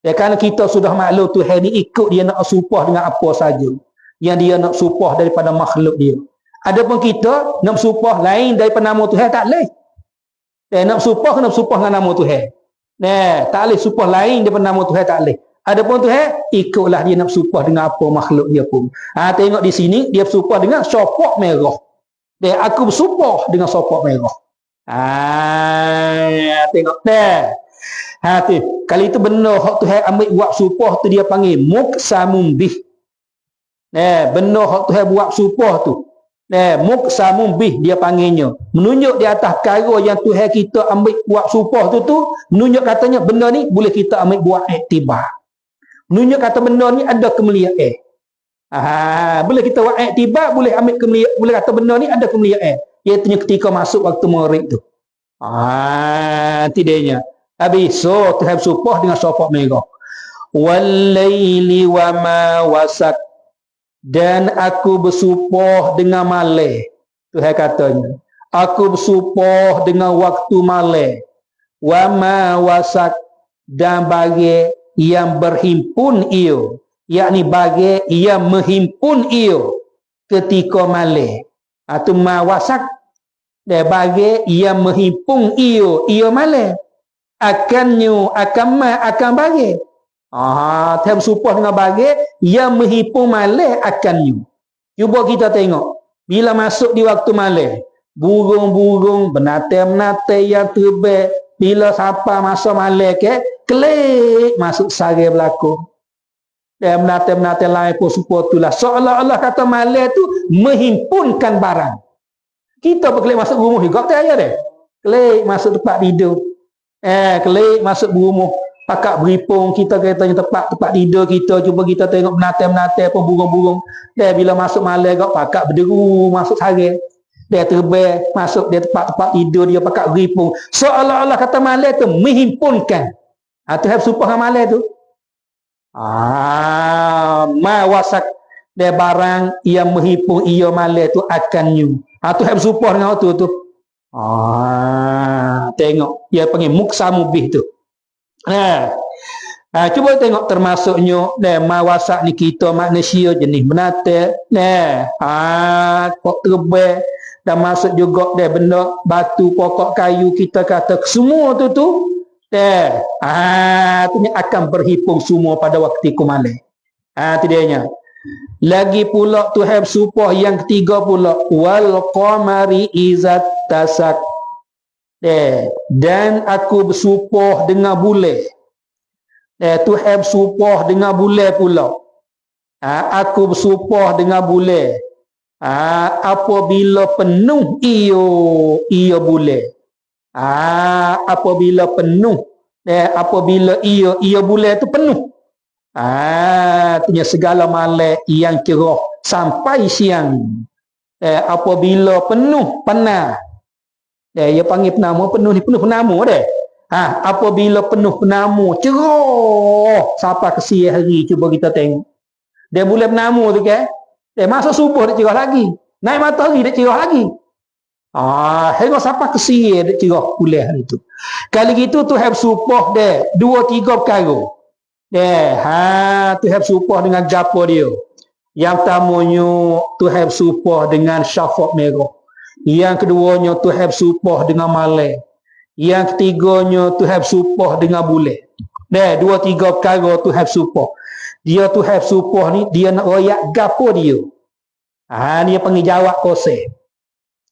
Kerana kita sudah maklum Tuhan ni ikut dia nak sumpah dengan apa saja yang dia nak sumpah daripada makhluk dia. Adapun kita nak sumpah lain daripada nama Tuhan tak boleh. Nak sumpah kena sumpah dengan nama Tuhan. Tak boleh sumpah lain daripada nama Tuhan, tak boleh. Adapun Tuhan ikutlah dia nak sumpah dengan apa makhluk dia pun. Tengok di sini dia bersumpah dengan syafaq merah. Aku bersumpah dengan syafaq merah. Tengok tu. Kali itu benar hak Tuhan ambil buat sumpah tu dia panggil muqsamum bih. Benar hak Tuhan buat sumpah tu. Muqsamum bih dia panggilnya. Menunjuk di atas perkara yang Tuhan kita ambil buat sumpah tu menunjuk katanya benda ni boleh kita ambil buat iktibar. Menunjuk kata benda ni ada kemuliaan. Boleh kita buat iktibar, boleh ambil kemuliaan, boleh kata benda ni ada kemuliaan. Iaitu ketika masuk waktu maghrib tu. Tidaknya. Habis Tuhan bersumpah dengan syafaq merah. Wal-laili wa ma wasaq, dan aku bersumpah dengan malam. Tuhan katanya, aku bersumpah dengan waktu malam. Wa ma wasaq, dan bagi yang berhimpun ia, yakni bagi yang menghimpun ia ketika malam. Tu ma wasaq, dan bagi yang menghimpun ia malam. Akan bagi. Tuhan bersumpah dengan bagi yang menghimpun malam akannya. Cuba kita tengok. Bila masuk di waktu malam, burung-burung, benatai-benatai yang terbang, bila sampai masa malam kelik masuk sarang berlaku. Dan benatai-benatai lain pun supaya itulah. Seolah-olah kata malam tu menghimpunkan barang. Kita berkelik masuk rumah juga, tak ada deh. Kelik masuk tempat tidur. Kelik masuk rumah, pakak beripung kita katanya tempat tidur kita. Cuba kita tengok benatai-benatai pun burung-burung. Bila masuk malam pakak berderu masuk sarang. Dia terbang masuk dia tempat tidur dia, pakak beripung. Seolah-olah kata malam tu menghimpunkan. Tuhan bersumpah dengan malam tu. Ma wasak, dia barang yang menghimpun ia malam tu akannya. Tuhan bersumpah dengan tu. Tengok dia panggil muqsamu bih tu. Cuba tengok termasuknya mawasak ni kita manusia jenis benatang kok terbang dan masuk juga benda batu pokok kayu kita kata semua tu akan berhimpun semua pada waktu kumalai. Tidaknya lagi pula Tuhan supah yang ketiga pula wal qamari izat tasak. Dan aku bersumpah dengan bulan. Tuhan bersumpah dengan bulan pula. Aku bersumpah dengan bulan. Apabila penuh ia bulan. Apabila penuh. Apabila ia bulan tu penuh. Artinya segala malam yang cerah sampai siang. Apabila penuh penah. Dia panggil penama penuh ni penuh penama deh. Apabila penuh penama cerah sampai ke siang hari cuba kita tengok. Dia bulan penama tu kan. Dia masuk subuh dia cerah lagi. Naik matahari dia cerah lagi. Hingga sampai ke siang dia cerah bulan itu. Kali gitu Tuhan supah dia 2-3 perkara. Tuhan supah dengan gapo dia. Yang pertamanya Tuhan supah dengan syafaq merah. Yang keduanya Tuhan supah dengan malam. Yang ketiganya Tuhan supah dengan bulan. 2-3 perkara Tuhan supah. Dia Tuhan supah ni dia nak royak gapo dia. Dia panggil jawab koseh.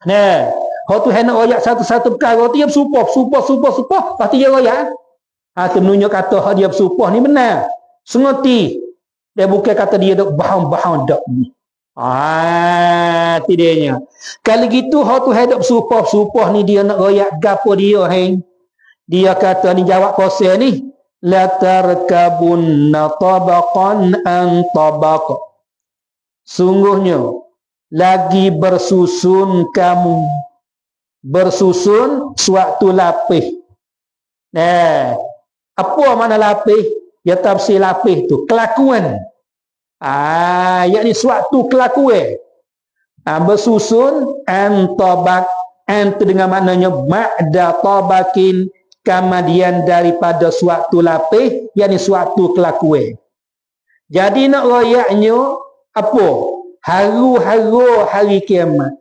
Kalau Tuhan nak royak satu-satu perkara dia supah, pasti dia royak. Itu menunjuk kata dia supah ni benar. Sengerti. Dia bukan kata dia dok bahang-bahang dak ni. Tidaknya. Kalau gitu hak tu hadap supah ni dia nak royak gapo dia Dia kata ni jawab koseh ni la tarkabunna tabaqan an tabaq. Sungguhnya lagi bersusun kamu. Bersusun suatu lapis. Apa makna lapis? Ya tafsir lapis tu kelakuan. Yakni suatu kelakuan. Bersusun antabak. Itu dengan maknanya ma'da tabakin kemudian daripada suatu lapis, yakni suatu kelakuan. Jadi nak royaknya apa? Haru-haru hari kiamat.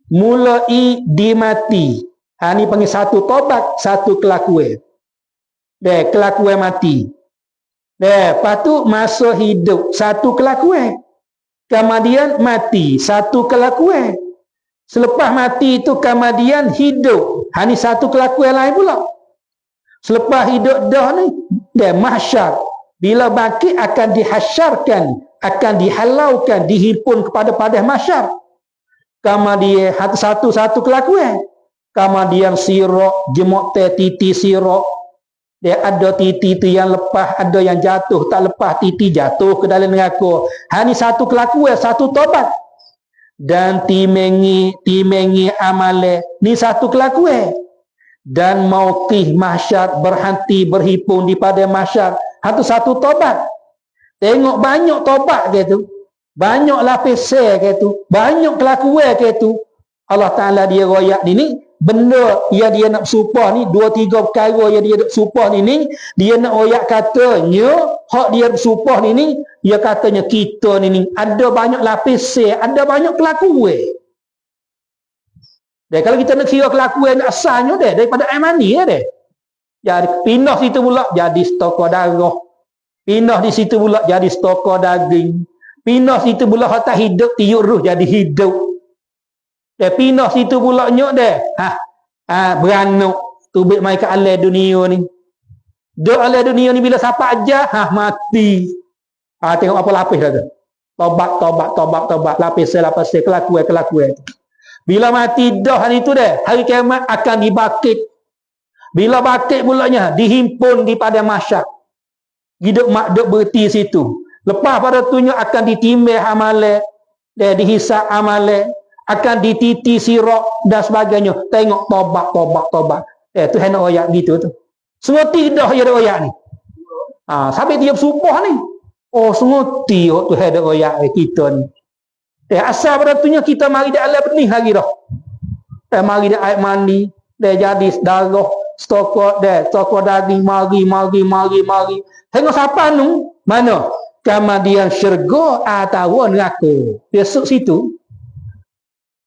Mulai dimati. Ni panggil satu tobat, satu kelakuan. Kelakuan mati. Lepas tu masa hidup satu kelakuan. Kemudian mati satu kelakuan. Selepas mati itu kemudian hidup. Ni satu kelakuan lain pula. Selepas hidup dah ni mahsyar. Bila bangkit akan dihasyarkan, akan dihalaukan, dihimpun kepada padang mahsyar. Kemudian satu-satu kelakuan. Kemudian sirak, jemuk titi sirak. Dia ada titi tu yang lepas, ada yang jatuh, tak lepas titi jatuh ke dalam neraka. Ni satu kelakuan, satu tobat. Dan timengi amale, ni satu kelakuan. Dan mauqif mahsyar berhenti berhimpun di pada mahsyar. Satu tobat. Tengok banyak tobat ke tu. Banyak lapis ke tu. Banyak kelakuan ke tu. Allah Ta'ala dia royak ni. Benda yang dia nak supah ni 2-3 perkara yang dia nak supah ni dia nak royak katanya hak dia supah ni dia katanya kita ni ada banyak lapis ada banyak kelakuan. Dan kalau kita nak kira kelakuan asalnya daripada imani jadi pindah situ pula jadi stokor darah, pindah di situ pula jadi stokor daging, pindah situ pula hak tak hidup tiup ruh jadi hidup. Dia pindah situ pula nyok dia. Beranuk. Tubik mai ke alai dunia ni. Duk alai dunia ni bila siapa aja, mati. Tengok apa lapis dah tu. Tobat. Lapis, kelakuan. Bila mati dah hari tu dah. Hari kiamat akan dibangkit. Bila bangkit pulanya, dihimpun di pada mahsyar. Hidup makduk berhenti situ. Lepas pada tunya akan ditimbang amalan. Dia dihisap amalan. Akan dititi sirak dan sebagainya. Tengok tobat. Tuhan nak royak gitu tu. Semua tidak dia ada royak ni. Sampai dia bersumpah ni. Semua tidak Tuhan ada royak kita ni. Asal pada tunya kita mari dia alam benih lagi dah. Mari dia air mandi. Dia jadi darah. stokok daging mari. Tengok siapa nu? Mana? Kemudian syurga atau neraka. Besok situ.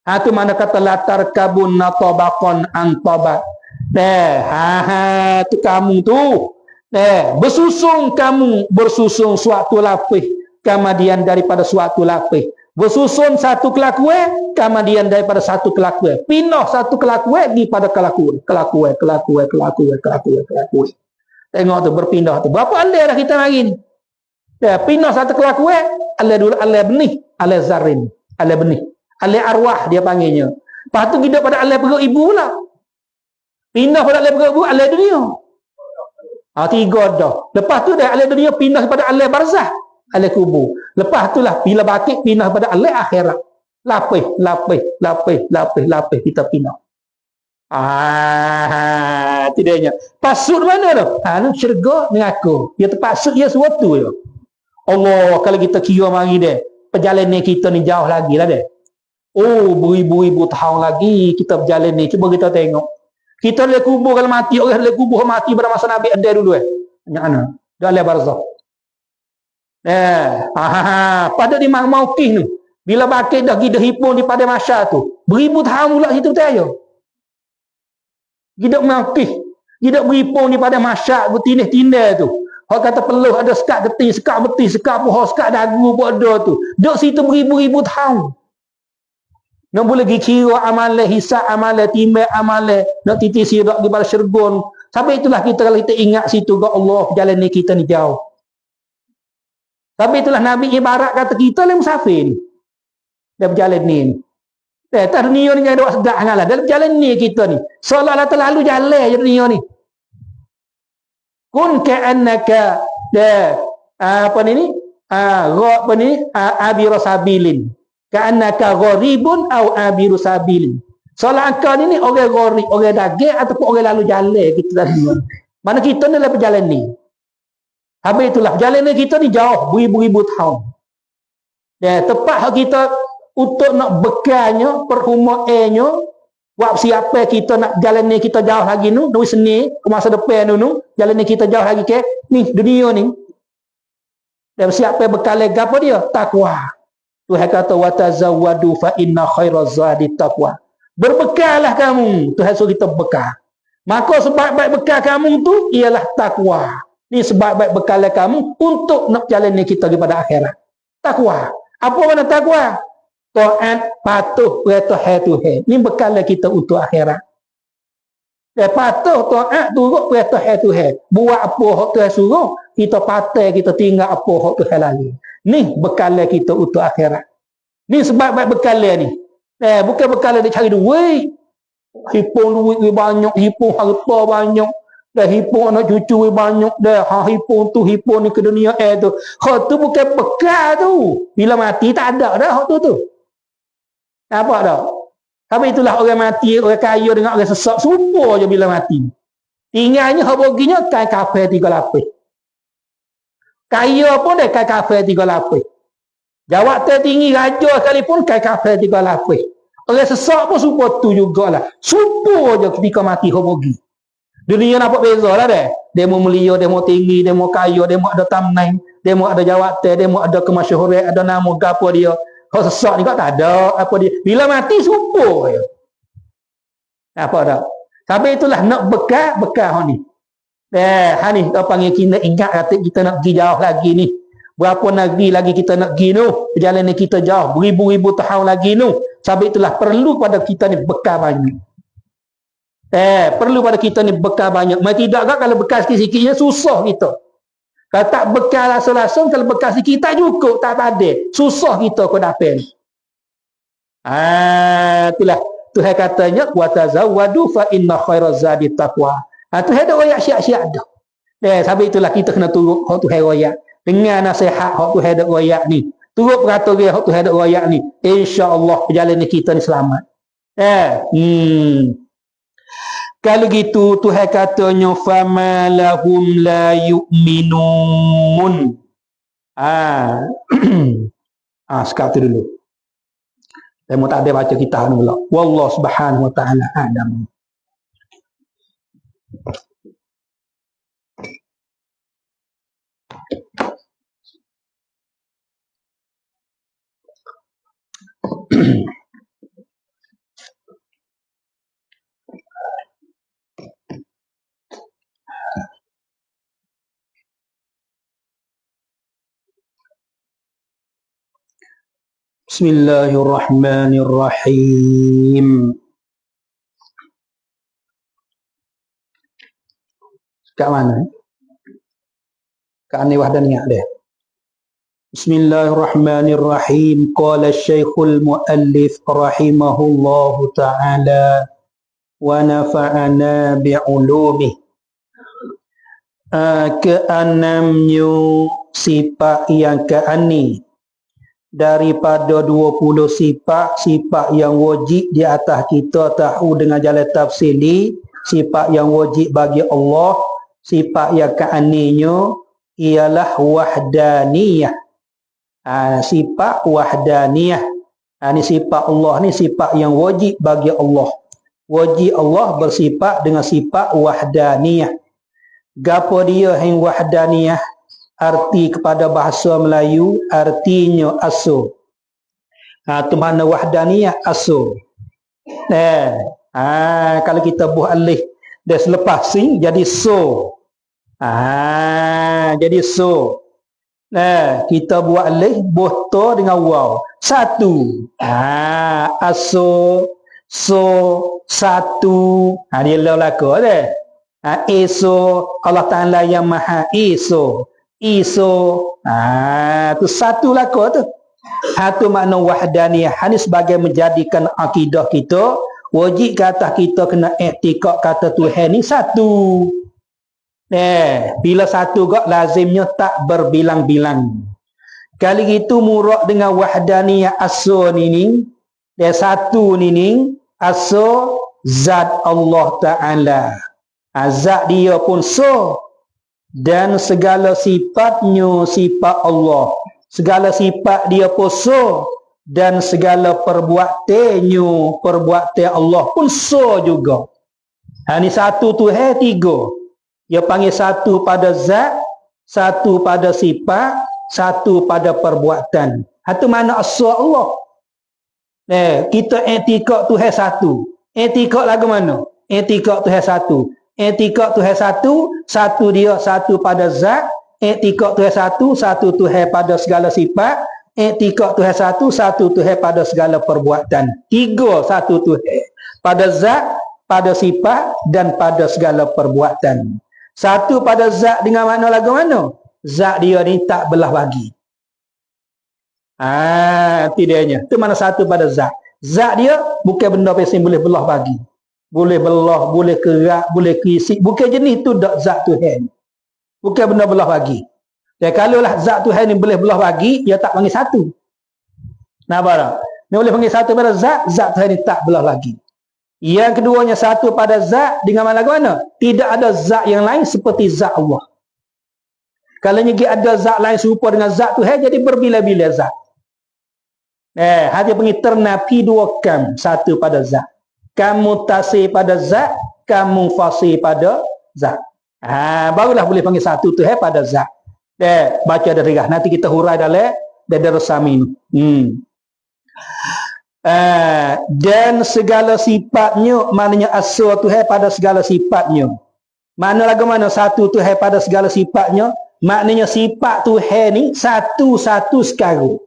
Tu mana kata latar kabun natabaqan antabat. Tu kamu tu. Bersusung suatu lapis. Kemudian daripada suatu lapis. Bersusun satu kelakuan, kemudian daripada satu kelakuan. Pindah satu kelakuan di pada kelakuan. Tengok tu berpindah tu. Berapa alih dah kita hari ni? Pindah satu kelakuan, alih benih, alih zarin, alih benih, alih arwah dia panggilnya. Lepas tu kita pada alih perut ibu pula. Pindah pada alih perut ibu, alih dunia. Tiga dah. Lepas tu dah alih dunia pindah kepada alih barzah. Alih kubur. Lepas itulah bila bakit pindah pada alih akhirat. Lapis kita pindah. Tidaknya. Pasut mana tu? Syurga neraka. Dia terpaksud dia sesuatu je. Allah, kalau kita kira mari dia, perjalanan kita ni jauh lagi lah dia. Beribu-ribu tahun lagi kita berjalan ni. Cuba kita tengok. Kita boleh kubur kalau mati, orang boleh kubur mati pada masa Nabi ada dulu Macam mana? Dia alih barzah. Pada di mauqif ni bila bakit dah kita hipun di pada masa tu beribu tahun pula situ tanya kita mauqif kita berhipun di pada masa bertindah-tindah tu orang kata perlu ada sekat getih sekat betih sekat pohon sekat dagu pun ada tu duduk situ beribu-ribu tahun nak boleh pergi kira amalan hisab amalan timbang amalan nak titik sirak di pada syurga sampai itulah kita kalau kita ingat situ ke Allah jalan ni kita ni jauh. Tapi itulah Nabi ibarat kata kita lah musafir ni. Dia berjalan ni. Tak dunia ni jangan buat sedap sangatlah. Dalam berjalan ni kita ni. Seolah-olah terlalu jalan je dunia ni. Kun ka'annaka abiru sabilin. Ka'annaka gharibun au abiru sabilin. Seolah engkau ni orang gharib, orang daging ataupun orang lalu jalan kita dalam dunia. Mana kita ni dalam berjalan ni. Habis itulah perjalanan kita ni jauh beribu-ribu tahun. Tepat kita untuk nak bekalnya, perhumaannya, buat siapa kita nak jalan ni kita jauh lagi nu, dari seni ke masa depan nu, jalan ni kita jauh lagi ke ni dunia ni. Dan siapa bekal gapo dia? Takwa. Tuhan kata wa tazawwadu fa inna khairaz zadi taqwa. Berbekallah kamu. Tuhan suruh kita bekal. Maka sebaik-baik bekal kamu tu ialah takwa. Ini sebab-baik bekal kamu untuk nak jalan ni kita daripada akhirat. Takwa. Apa mana takwa? Taat, patuh, perintah Tuhan. Ini bekal kita untuk akhirat. Patuh, taat, turut perintah Tuhan. Buat apa hak Tuhan suruh, kita patah, kita tinggal apa hak Tuhan lagi. Ini bekal kita untuk akhirat. Ini sebab-baik bekal ni. Bukan bekal dia cari duit. Hipung duit banyak, hipung harta banyak. Dah hipung anak cucu banyak dah. Hipung tu hipung ni ke dunia tu. Hak tu bukan bekal tu. Bila mati tak ada dah hak tu. Nampak tak? Tapi itulah orang mati, orang kaya dengan orang sesak serupa je bila mati. Tinggalnya hak baginya kai kafe 3 lapis. Kaya pun dia kai kafe 3 lapis. Jawatan tinggi raja sekalipun kai kafe 3 lapis. Orang sesak pun serupa tu jugalah. Serupa je ketika mati hak bagi. Dunia nampak beza lah deh. Demo mulia, demo tinggi, demo kaya, demo ada tamnain, demo ada jawatan, demo ada kemasyhuran, ada nama gapo dia. Kalau sesak ni tak ada apa dia. Bila mati serupa je. Apa dah? Tapi itulah nak bekal hang ni. Ni apa panggil kita ingat kata kita nak pergi jauh lagi ni. Berapa negeri lagi kita nak pergi tu? Perjalanan kita jauh, beribu-ribu tahun lagi tu. Sebab itulah perlu pada kita ni bekal banyak. Perlu pada kita ni bekal banyak. Mereka tidak kan kalau bekal sikit-sikitnya susah kita. Kalau tak bekal langsung-langsung, kalau bekal sikit tak cukup, tak padat. Susah kita kau dapat. Itulah. Tuhan katanya, wa tazawwadu fa inna khairaz zadi taqwa. Tuhan ada royak siap-siap dah. Sebab itulah kita kena turut hak Tuhan royak. Dengan nasihat hak Tuhan ada royak ni. Turut peraturan hak Tuhan ada royak ni. Insya-Allah perjalanan kita ni selamat. Kalau gitu Tuhan katanya fama lahum la yu'minun. Sekat tu dulu. Saya mau tak ada baca kitab ni pula. Wallahu subhanahu wa ta'ala a'lam. Bismillahirrahmanirrahim. Kat mana? Kat ni wahdaniyah dia. Bismillahirrahmanirrahim. Qala Syekhul Muallif rahimahullahu ta'ala wa nafa'ana bi'ulumih. Keenamnya sifat yang keani daripada 20 sifat yang wajib di atas kita tahu dengan jalan tafsili. Sifat yang wajib bagi Allah, sifat yang keaninya ialah wahdaniyah. Sifat wahdaniyah. Ini sifat Allah ni sifat yang wajib bagi Allah. Wajib Allah bersifat dengan sifat wahdaniyah. Gapo dia yang wahdaniyah? Arti kepada bahasa Melayu artinya asal. Tu mana wahdaniyah asal. Kalau kita buh alih dia selepas sing jadi so. Jadi so. Kita buat alih buh to dengan waw. Satu. Aso, so, satu. Dia lelaka dah. Eso Allah Ta'ala yang maha eso. Tu satu laka tu. Tu makna wahdaniyah. Ini sebagai menjadikan akidah kita wajib kata kita kena i'tikad kata Tuhan ni satu. Bila satu gak lazimnya tak berbilang-bilang. Kali itu murak dengan wahdaniyah aso ni satu ni aso zat Allah Ta'ala. Zat dia pun so dan segala sifatnya sifat Allah. Segala sifat dia pun so dan segala perbuatannya perbuatan Allah pun so juga. Ini satu Tuhan tiga. Dia panggil satu pada zat, satu pada sifat, satu pada perbuatan. Itu mana asal Allah. Kita i'tikad Tuhan satu. I'tikad lagu mana? I'tikad Tuhan satu. I'tikad Tuhan satu, satu dia satu pada zat. I'tikad Tuhan satu, satu Tuhan pada segala sifat. I'tikad Tuhan satu, satu Tuhan pada segala perbuatan. Tiga satu Tuhan pada zat, pada sifat dan pada segala perbuatan. Satu pada zat dengan makna lagu mana? Zat dia ni tak belah bagi. Tidaknya. Itu mana satu pada zat. Zat dia bukan benda yang boleh belah bagi. Boleh belah, boleh kerak, boleh kisik. Bukan jenis tu dak zat Tuhan. Bukan benda belah bagi. Dan kalaulah zat Tuhan ni boleh belah bagi, dia tak panggil satu. Nampak tak? Dia boleh panggil satu pada zat, zat Tuhan ni tak belah bagi. Yang keduanya satu pada zat dengan mana? Tidak ada zat yang lain seperti zat Allah. Kalau nyegi ada zat lain serupa dengan zat Tuhan, jadi berbila-bila zat. Hanya panggil ternapi dua kam, satu pada zat. Kamu tasih pada zat, kamu fasih pada zat. Barulah boleh panggil satu Tuhan pada zat. Baca dari dah. Nanti kita hurai dalam Darusamin. Dan segala sifatnya, maknanya asal Tuhan pada segala sifatnya. Mana lagu mana satu Tuhan pada segala sifatnya? Maknanya sifat Tuhan ni satu-satu sekarang.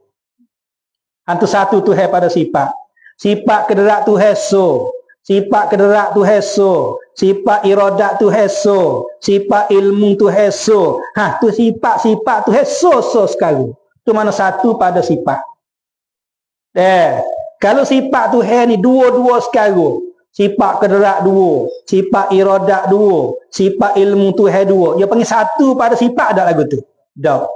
Itu satu Tuhan pada sifat. Sifat kederat Tuhan so. Sifat kederat Tuhan so. Sifat iradat Tuhan so. Sifat ilmu Tuhan so. Tu sifat Tuhan so sekarang. Itu mana satu pada sifat. Kalau sifat Tuhan ni dua-dua sekarang. Sifat kederat dua, sifat iradat dua, sifat ilmu Tuhan dua. Dia panggil satu pada sifat tak lagu tu? Tak.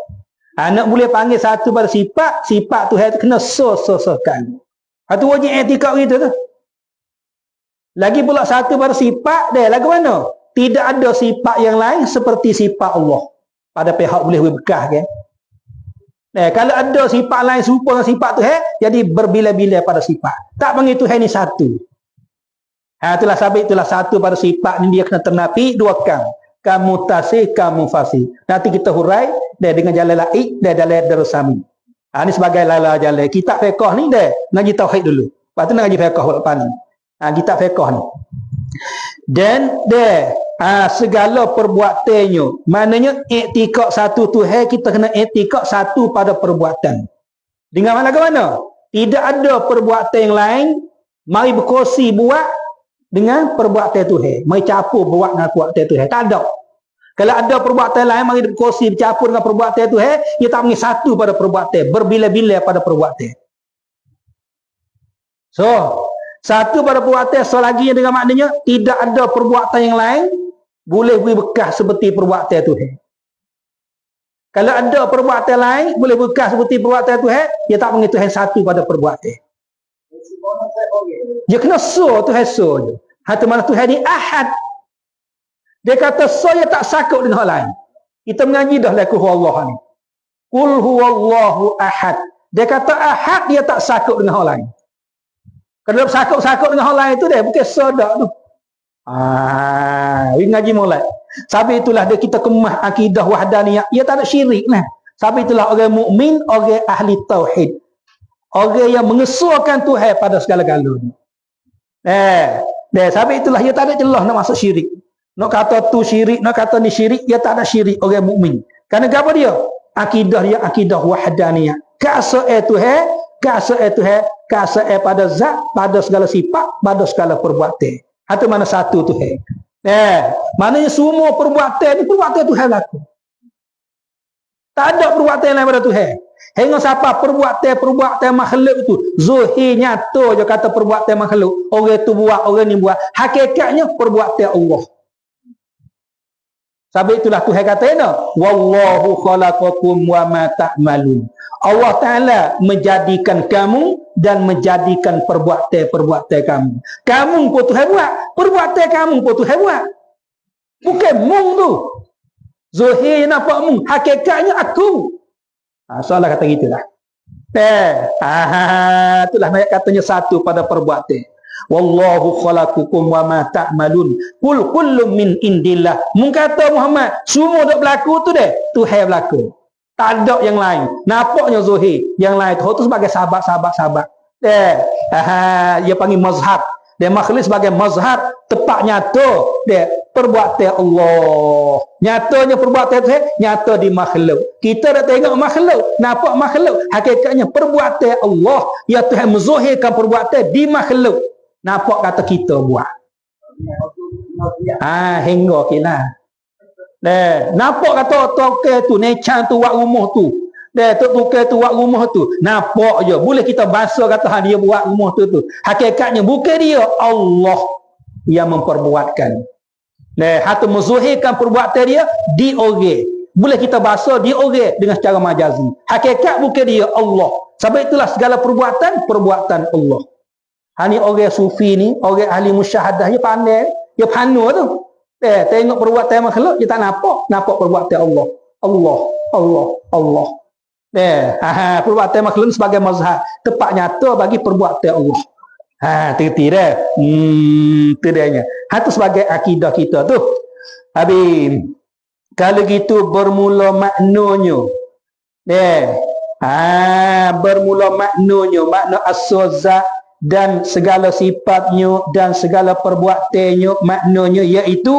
Anak boleh panggil satu pada sifat, sifat Tuhan kena so kan. Itu wajib i'tikad gitu tu. Lagi pula satu pada sifat dia lagu mana? Tidak ada sifat yang lain seperti sifat Allah. Pada pihak boleh berbekas kan. Kalau ada sifat lain serupa dengan sifat Tuhan, jadi berbila-bila pada sifat. Tak panggil Tuhan ni satu. Itulah sabit, itulah satu pada sifat ni dia kena ternapi dua kam. Kamu tasih, kamu fasih. Nanti kita hurai dengan jalan laik dan dalam Darusamin. Ni sebagai lala jalan. Kitab fiqh ni dah ngaji tauhid dulu. Lepas tu nak ngaji fiqh lepas ni. Kitab fiqh ni. Dan segala perbuatannya. Maknanya iktikad satu Tuhan, kita kena iktikad satu pada perbuatan. Dengan mana ke mana? Tidak ada perbuatan yang lain mari berkongsi buat dengan perbuatan Tuhan. Mari campur buat dengan perbuatan Tuhan. Tak ada. Kalau ada perbuatan lain mari berkongsi bercampur dengan perbuatan Tuhan, dia tak mengi satu pada perbuatan, berbila-bila pada perbuatan. So, satu pada perbuatan selagi dengan maknanya tidak ada perbuatan yang lain boleh beri bekas seperti perbuatan Tuhan. Kalau ada perbuatan lain boleh bekas seperti perbuatan Tuhan, dia tak mengi Tuhan satu pada perbuatan. Dia kena so Tuhan so je. Hati mana Tuhan ni ahad. Dia kata so dia tak sakut dengan orang lain. Kita mengaji dah laku Allah ni. Qul huwallahu ahad. Dia kata ahad, dia tak sakut dengan orang lain. Kalau sakut-sakut dengan orang lain tu dia bukan so dak tu. Ngaji mulai. Sebab itulah dia kita kemah akidah wahdaniyah. Ia tak ada syirik lah. Sebab itulah orang mukmin, orang ahli tauhid. Orang yang mengesahkan Tuhan pada segala-galanya. Sebab itulah ia tak ada celah nak masuk syirik. Nak kata tu syirik, nak kata ni syirik, ia tak ada syirik orang mukmin. Kerana apa dia? Akidah dia akidah wahdaniyah. Keesaan Tuhan, keesaan Tuhan, keesaan pada zat, pada segala sifat, pada segala perbuatan. Atau mana satu Tuhan. Maknanya semua perbuatan ni perbuatan Tuhan laku. Tak ada perbuatan lain pada Tuhan. Hingga siapa perbuatan makhluk tu zuhir nyata je kata perbuatan makhluk. Orang tu buat, orang ni buat. Hakikatnya perbuatan Allah. Sebab itulah Tuhan kata wallahu khalaqakum wa ma ta'malun. Allah Ta'ala menjadikan kamu dan menjadikan perbuatan-perbuatan kamu. Kamu pun Tuhan buat, perbuatan kamu pun Tuhan buat. Bukan mung tu. Zuhir nampak mung, hakikatnya aku. Soalan kata gitulah. Itulah ayat katanya satu pada perbuatan. Wallahu khalaqakum wa ma ta'malun. Qul kullun min indillah. Mung kata Muhammad, semua dak berlaku tu deh, Tuhan berlaku. Tak ada yang lain. Nampaknya zuhir. Yang lain tu sebagai sahabat-sahabat. Dia panggil mazhar. Dia makhluk sebagai mazhar. Tepat nyata. Dia perbuatan Allah. Nyatanya perbuatan itu nyata di makhluk. Kita dah tengok makhluk. Nampak makhluk. Hakikatnya perbuatan Allah. Ya Tuhan menzuhirkan perbuatan di makhluk. Nampak kata kita buat. Hingga kita. Nampak kata tukar tu, necan tu buat rumah tu. Tukar tu buat rumah tu. Nampak je. Boleh kita bahasa kata dia buat rumah tu. Hakikatnya bukan dia. Allah yang memperbuatkan. Atau menzuhirkan perbuatan dia di orang. Boleh kita bahasa di orang dengan secara majazi. Hakikat bukan dia. Allah. Sebab itulah segala perbuatan Allah. Ini orang sufi ni, orang ahli musyahadah, dia pandai. Dia panu tu. Tengok perbuatan makhluk, dia tak nampak perbuatan Allah. Allah. Perbuatan makhluk sebagai mazhar. Tepat nyata bagi perbuatan Allah. Terti dah. Itu dia. Itu sebagai akidah kita tu. Habis. Kalau gitu bermula maknanya. Bermula maknanya. Makna as-sozat. Dan segala sifatnya dan segala perbuatannya maknanya iaitu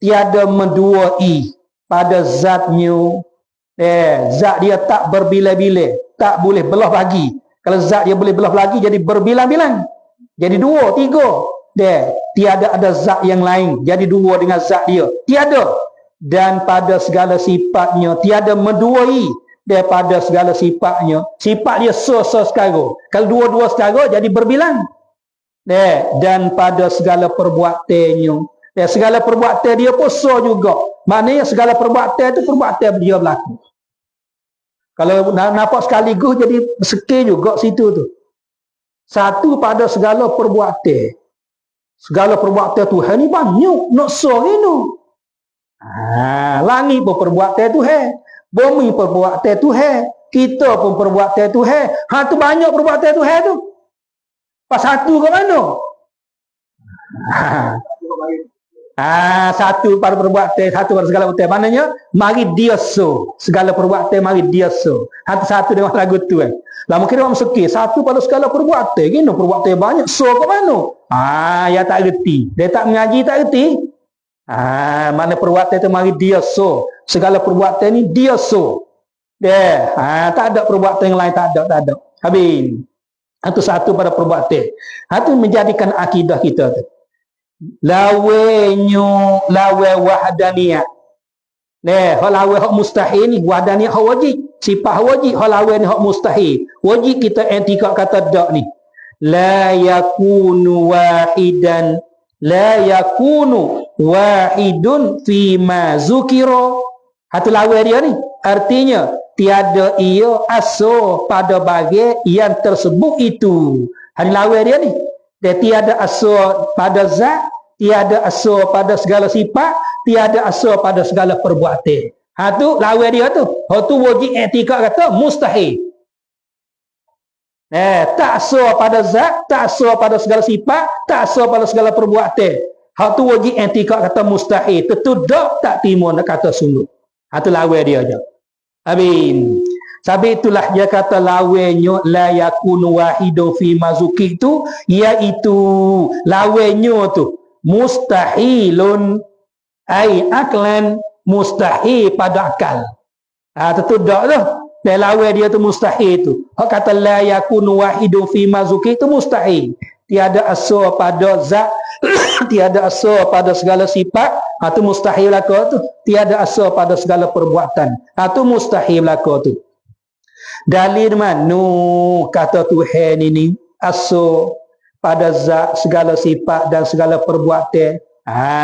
tiada menduai pada zatnya. Zat dia tak berbilang-bilang, tak boleh belah bagi. Kalau zat dia boleh belah lagi jadi berbilang-bilang. Jadi dua, tiga. Tiada ada zat yang lain jadi dua dengan zat dia. Tiada. Dan pada segala sifatnya tiada menduai daripada segala sifatnya. Sifat dia sekarang. Kalau dua-dua sekarang jadi berbilang. Dan pada segala perbuatannya. Segala perbuatan dia pun juga. Maknanya segala perbuatan itu perbuatan dia berlaku. Kalau nampak sekaligus jadi sekir juga situ tu. Satu pada segala perbuatan. Segala perbuatan Tuhan ni banyak. Nak sore tu. Langit pun perbuatan Tuhan. Bumi perbuatan Tuhan. Kita pun perbuatan Tuhan. Tu banyak perbuatan Tuhan tu. Pas satu ke mana? Satu pada perbuatan, satu pada segala perbuatan. Maknanya, mari dia so. Segala perbuatan, mari dia so. Satu-satu dengan lagu tu. Lah mungkin orang suki, satu pada segala perbuatan. Gini, perbuatan banyak. So ke mana? Ya tak reti. Dia tak mengaji, tak reti. Mana perbuatan tu mari dia so. Segala perbuatan ni dia so. Tak ada perbuatan yang lain, tak ada. Habis. Satu pada perbuatan. Itu menjadikan akidah kita tu. Lawe wahdaniyah. Hak lawe hak mustahil ni, wahdaniyah hak wajib. Sifat wajib, hak lawe ni hak mustahil. Wajib kita i'tikad kata dak ni. La yakunu wahidun fi ma zukira. Hatu lawe dia ni. Artinya tiada ia asal pada bagai yang tersebut itu. Hari lawe dia ni. Dia tiada asal pada zat, tiada asal pada segala sifat, tiada asal pada segala perbuatan. Tu lawan dia tu. Tu wajib i'tikad kata mustahil. Tak asal pada zat, tak asal pada segala sifat, tak asal pada segala perbuatan. Tu wajib i'tikad kata mustahil. Tentu tak timun nak kata sungguh. Tu lawan dia aja. Habis. Sebab itulah dia kata lawenyo la yakunu wahidun fi mazuki itu, iaitu lawenyo tu mustahilun ai aklan, mustahil pada akal. Tentu dak lah. Dan lawen dia tu mustahil tu. Hak kata la yakunu wahidun fi mazuki itu mustahil. Tiada asal pada zat, tiada asal pada segala sifat, itu mustahil belaka tu. Tiada asal pada segala perbuatan, itu mustahil belaka tu. Dalil manu kata Tuhan ini asal pada zat, segala sifat dan segala perbuatan.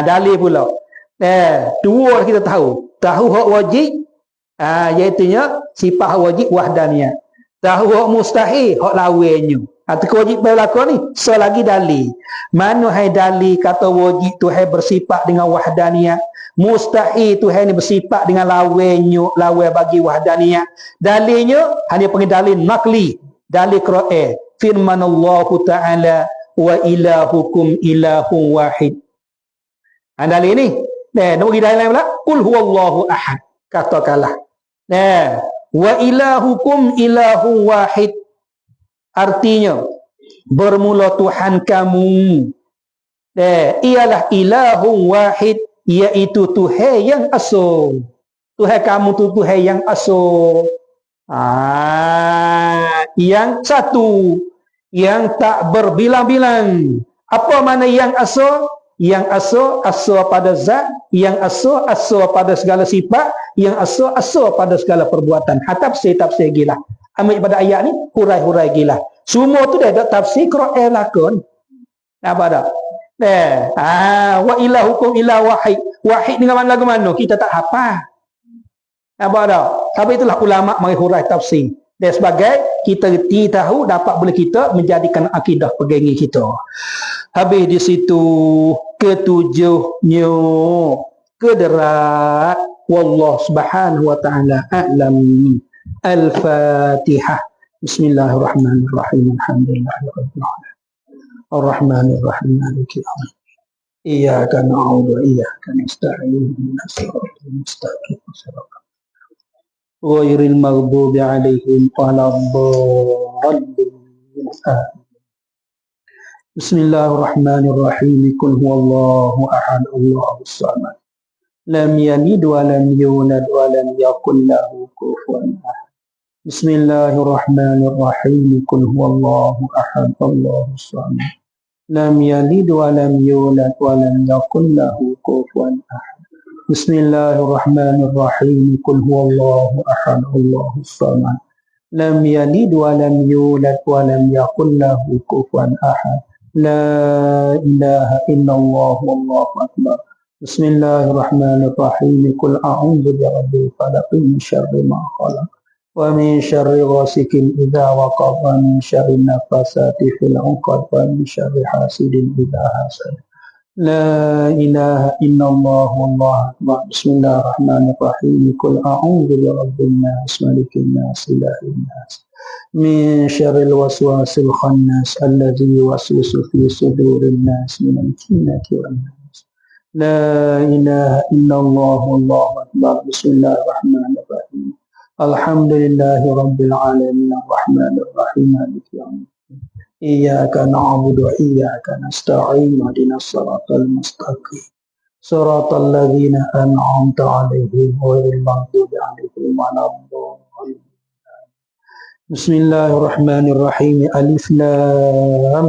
Dalil pula. Dua kita tahu hak wajib, iaitunya sifat wajib wahdaniyah. Tahu hak mustahil, hak lawannya. Atau wajib berlaku ni, selagi dalil. Mana hai dalil kata wajib Tuhan bersifat dengan wahdaniyah, mustahil Tuhan ni bersifat dengan lawannya, lawan bagi wahdaniyah. Dalilnya hanya panggil dalil naqli, dalil Quran. Firman Allah Ta'ala wa ilahukum ilahun wahid. Dalil ni. Nak bagi dalil lain pula, qul huwallahu ahad. Katakanlah. Wa ilahukum ilahun wahid. Artinya bermula Tuhan kamu ialah ilahun wahid, iaitu Tuhan yang asal. Tuhan kamu tu Tuhan yang asal, yang satu, yang tak berbilang-bilang. Apa makna yang asal? Yang asal pada zat, yang asal pada segala sifat, yang asal pada segala perbuatan. Tafsir gila. Ambil pada ayat ni, hurai-hurai gila. Semua tu dah ada tafsir Quran lakon. Apa dah? Wa ilahukum ilah wahid. Wahid dengan mana lagu mana? Kita tak hafal. Apa dah? Tapi itulah ulama mari hurai tafsir. Dan sebagai kita reti tahu dapat boleh kita menjadikan akidah pegangan kita. Habis di situ ketujuhnya kederat wallah subhanahu wa ta'ala a'lam. Al-Fatihah. Bismillahirrahmanirrahim. Alhamdulillahirabbil alamin. Ar-Rahmanir-Rahim. Maliki yaumiddin. Iyyaka na'budu wa iyyaka nasta'in. Ihdinas siratal mustaqim. Ghairil maghdubi 'alaihim waladdallin. Bismillahirrahmanirrahim. Qul huwallahu ahad, Allahus samad. Lam yalid wa lam yulad wa lam yakul lahu kufuwan ahad. Bismillahirrahmanirrahim. Qul huwallahu ahad, Allahus samad. Lam yalid wa lam yulad wa lam yakul lahu kufuwan ahad. Bismillahirrahmanirrahim. Qul huwallahu ahad, Allahus samad. Lam yalid wa lam yulad wa lam yakul lahu kufuwan ahad. La ilaha illallah wallahu akbar. Bismillahirrahmanirrahim. Qul a'udzu birabbil falaq min syarri ma khalaq wa min syarri ghasikin idza waqab wa min syarri nafasati fil 'uqad wa min syarri hasidin idza hasad. La ilaha illallah wallahu akbar. Bismillahirrahmanirrahim. Qul a'udzu birabbin nas malikin nas ilahin nas min syarril waswasil khannas alladzi yuwaswisu fi sudurin nas minal jinnati wan nas. لا إله إلا الله والله أكبر. بسم الله الرحمن الرحيم. الحمد لله رب العالمين الرحمن الرحيم مالك يوم الدين. إياك نعبد وإياك نستعين اهدنا الصراط المستقيم صراط الذين أنعمت عليهم غير المغضوب عليهم ولا الضالين. بسم الله الرحمن الرحيم. ألف لام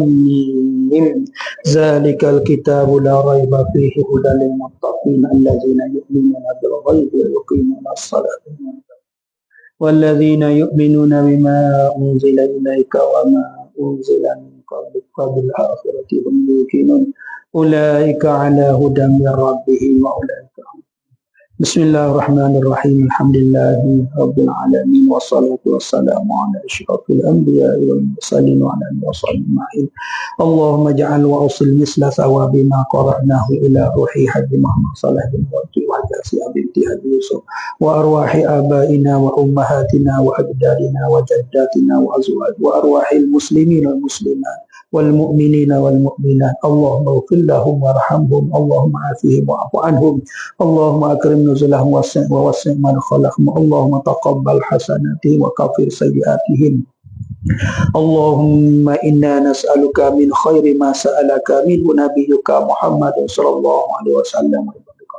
ميم. ذلك الكتاب لا ريب فيه هدى للمتقين الذين يؤمنون بالغيب ويقيمون الصلاة والذين يؤمنون بما أنزل إليك وما أنزل من قبلك وبالآخرة هم يوقنون أولئك على هدى من ربهم وأولئك هم. بسم الله الرحمن الرحيم. الحمد لله رب العالمين والصلاة والسلام على أشرف الأنبياء والمرسلين وعلى آله وصحبه أجمعين. اللهم اجعل وأوصل مثل ثواب ما قرأناه إلى روح حج محمد صالح بن وكي وعجاسية بنت أبي يوسف وأرواح آبائنا وأمهاتنا وأجدادنا وجداتنا وأزواج وأرواح المسلمين والمسلمات والمؤمنين والمؤمنات. اللهم اغفر لهم وارحمهم. اللهم عافهم واعف عنهم. اللهم أكرم نزلهم ووسع مدخلهم. اللهم تقبل حسناتهم وكفر سيئاتهم. اللهم إنا نسألك من خير ما سألك منه نبيك محمد صلى الله عليه وسلم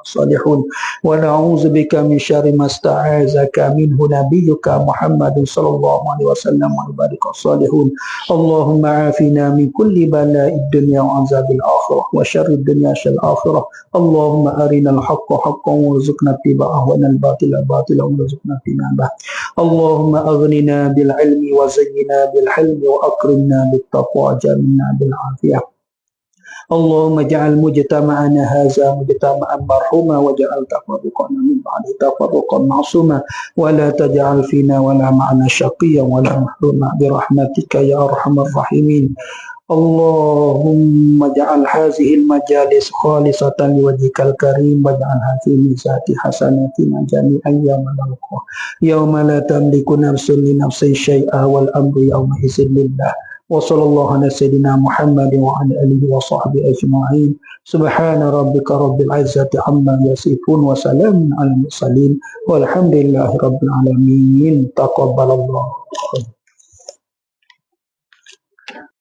الصالحون ونعوذ بك من شر ما استعاذك منه نبيك محمد صلى الله عليه وسلم وعبادك الصالحون. اللهم عافنا من كل بلاء الدنيا وعذاب الآخرة وشر الدنيا شر الآخرة. اللهم أرنا الحق حقا وارزقنا اتباعه وأرنا الباطل باطلا وارزقنا اجتنابه. اللهم أغننا بالعلم وزينا بالحلم وأكرمنا بالتقوى وجعلنا بالعافية. اللهم اجعل مجتمعنا هذا مجتمعا مرحوما واجعل تفرقنا من بعد تفرقا معصوما ولا تجعل فينا ولا معنا شقيا ولا محروما برحمتك يا أرحم الراحمين. اللهم اجعل هذه المجالس خالصة لوجهك الكريم واجعلها في ميزان حسناتنا جميعا يوم نلقاه يوم لا تملك نفس لنفس شيئا والأمر يومئذ لله. وصلى الله على سيدنا محمد وعلى آله وصحبه أجمعين. سبحان ربك رب العزة عما يصفون وسلام على المرسلين والحمد لله رب العالمين. تقبل الله.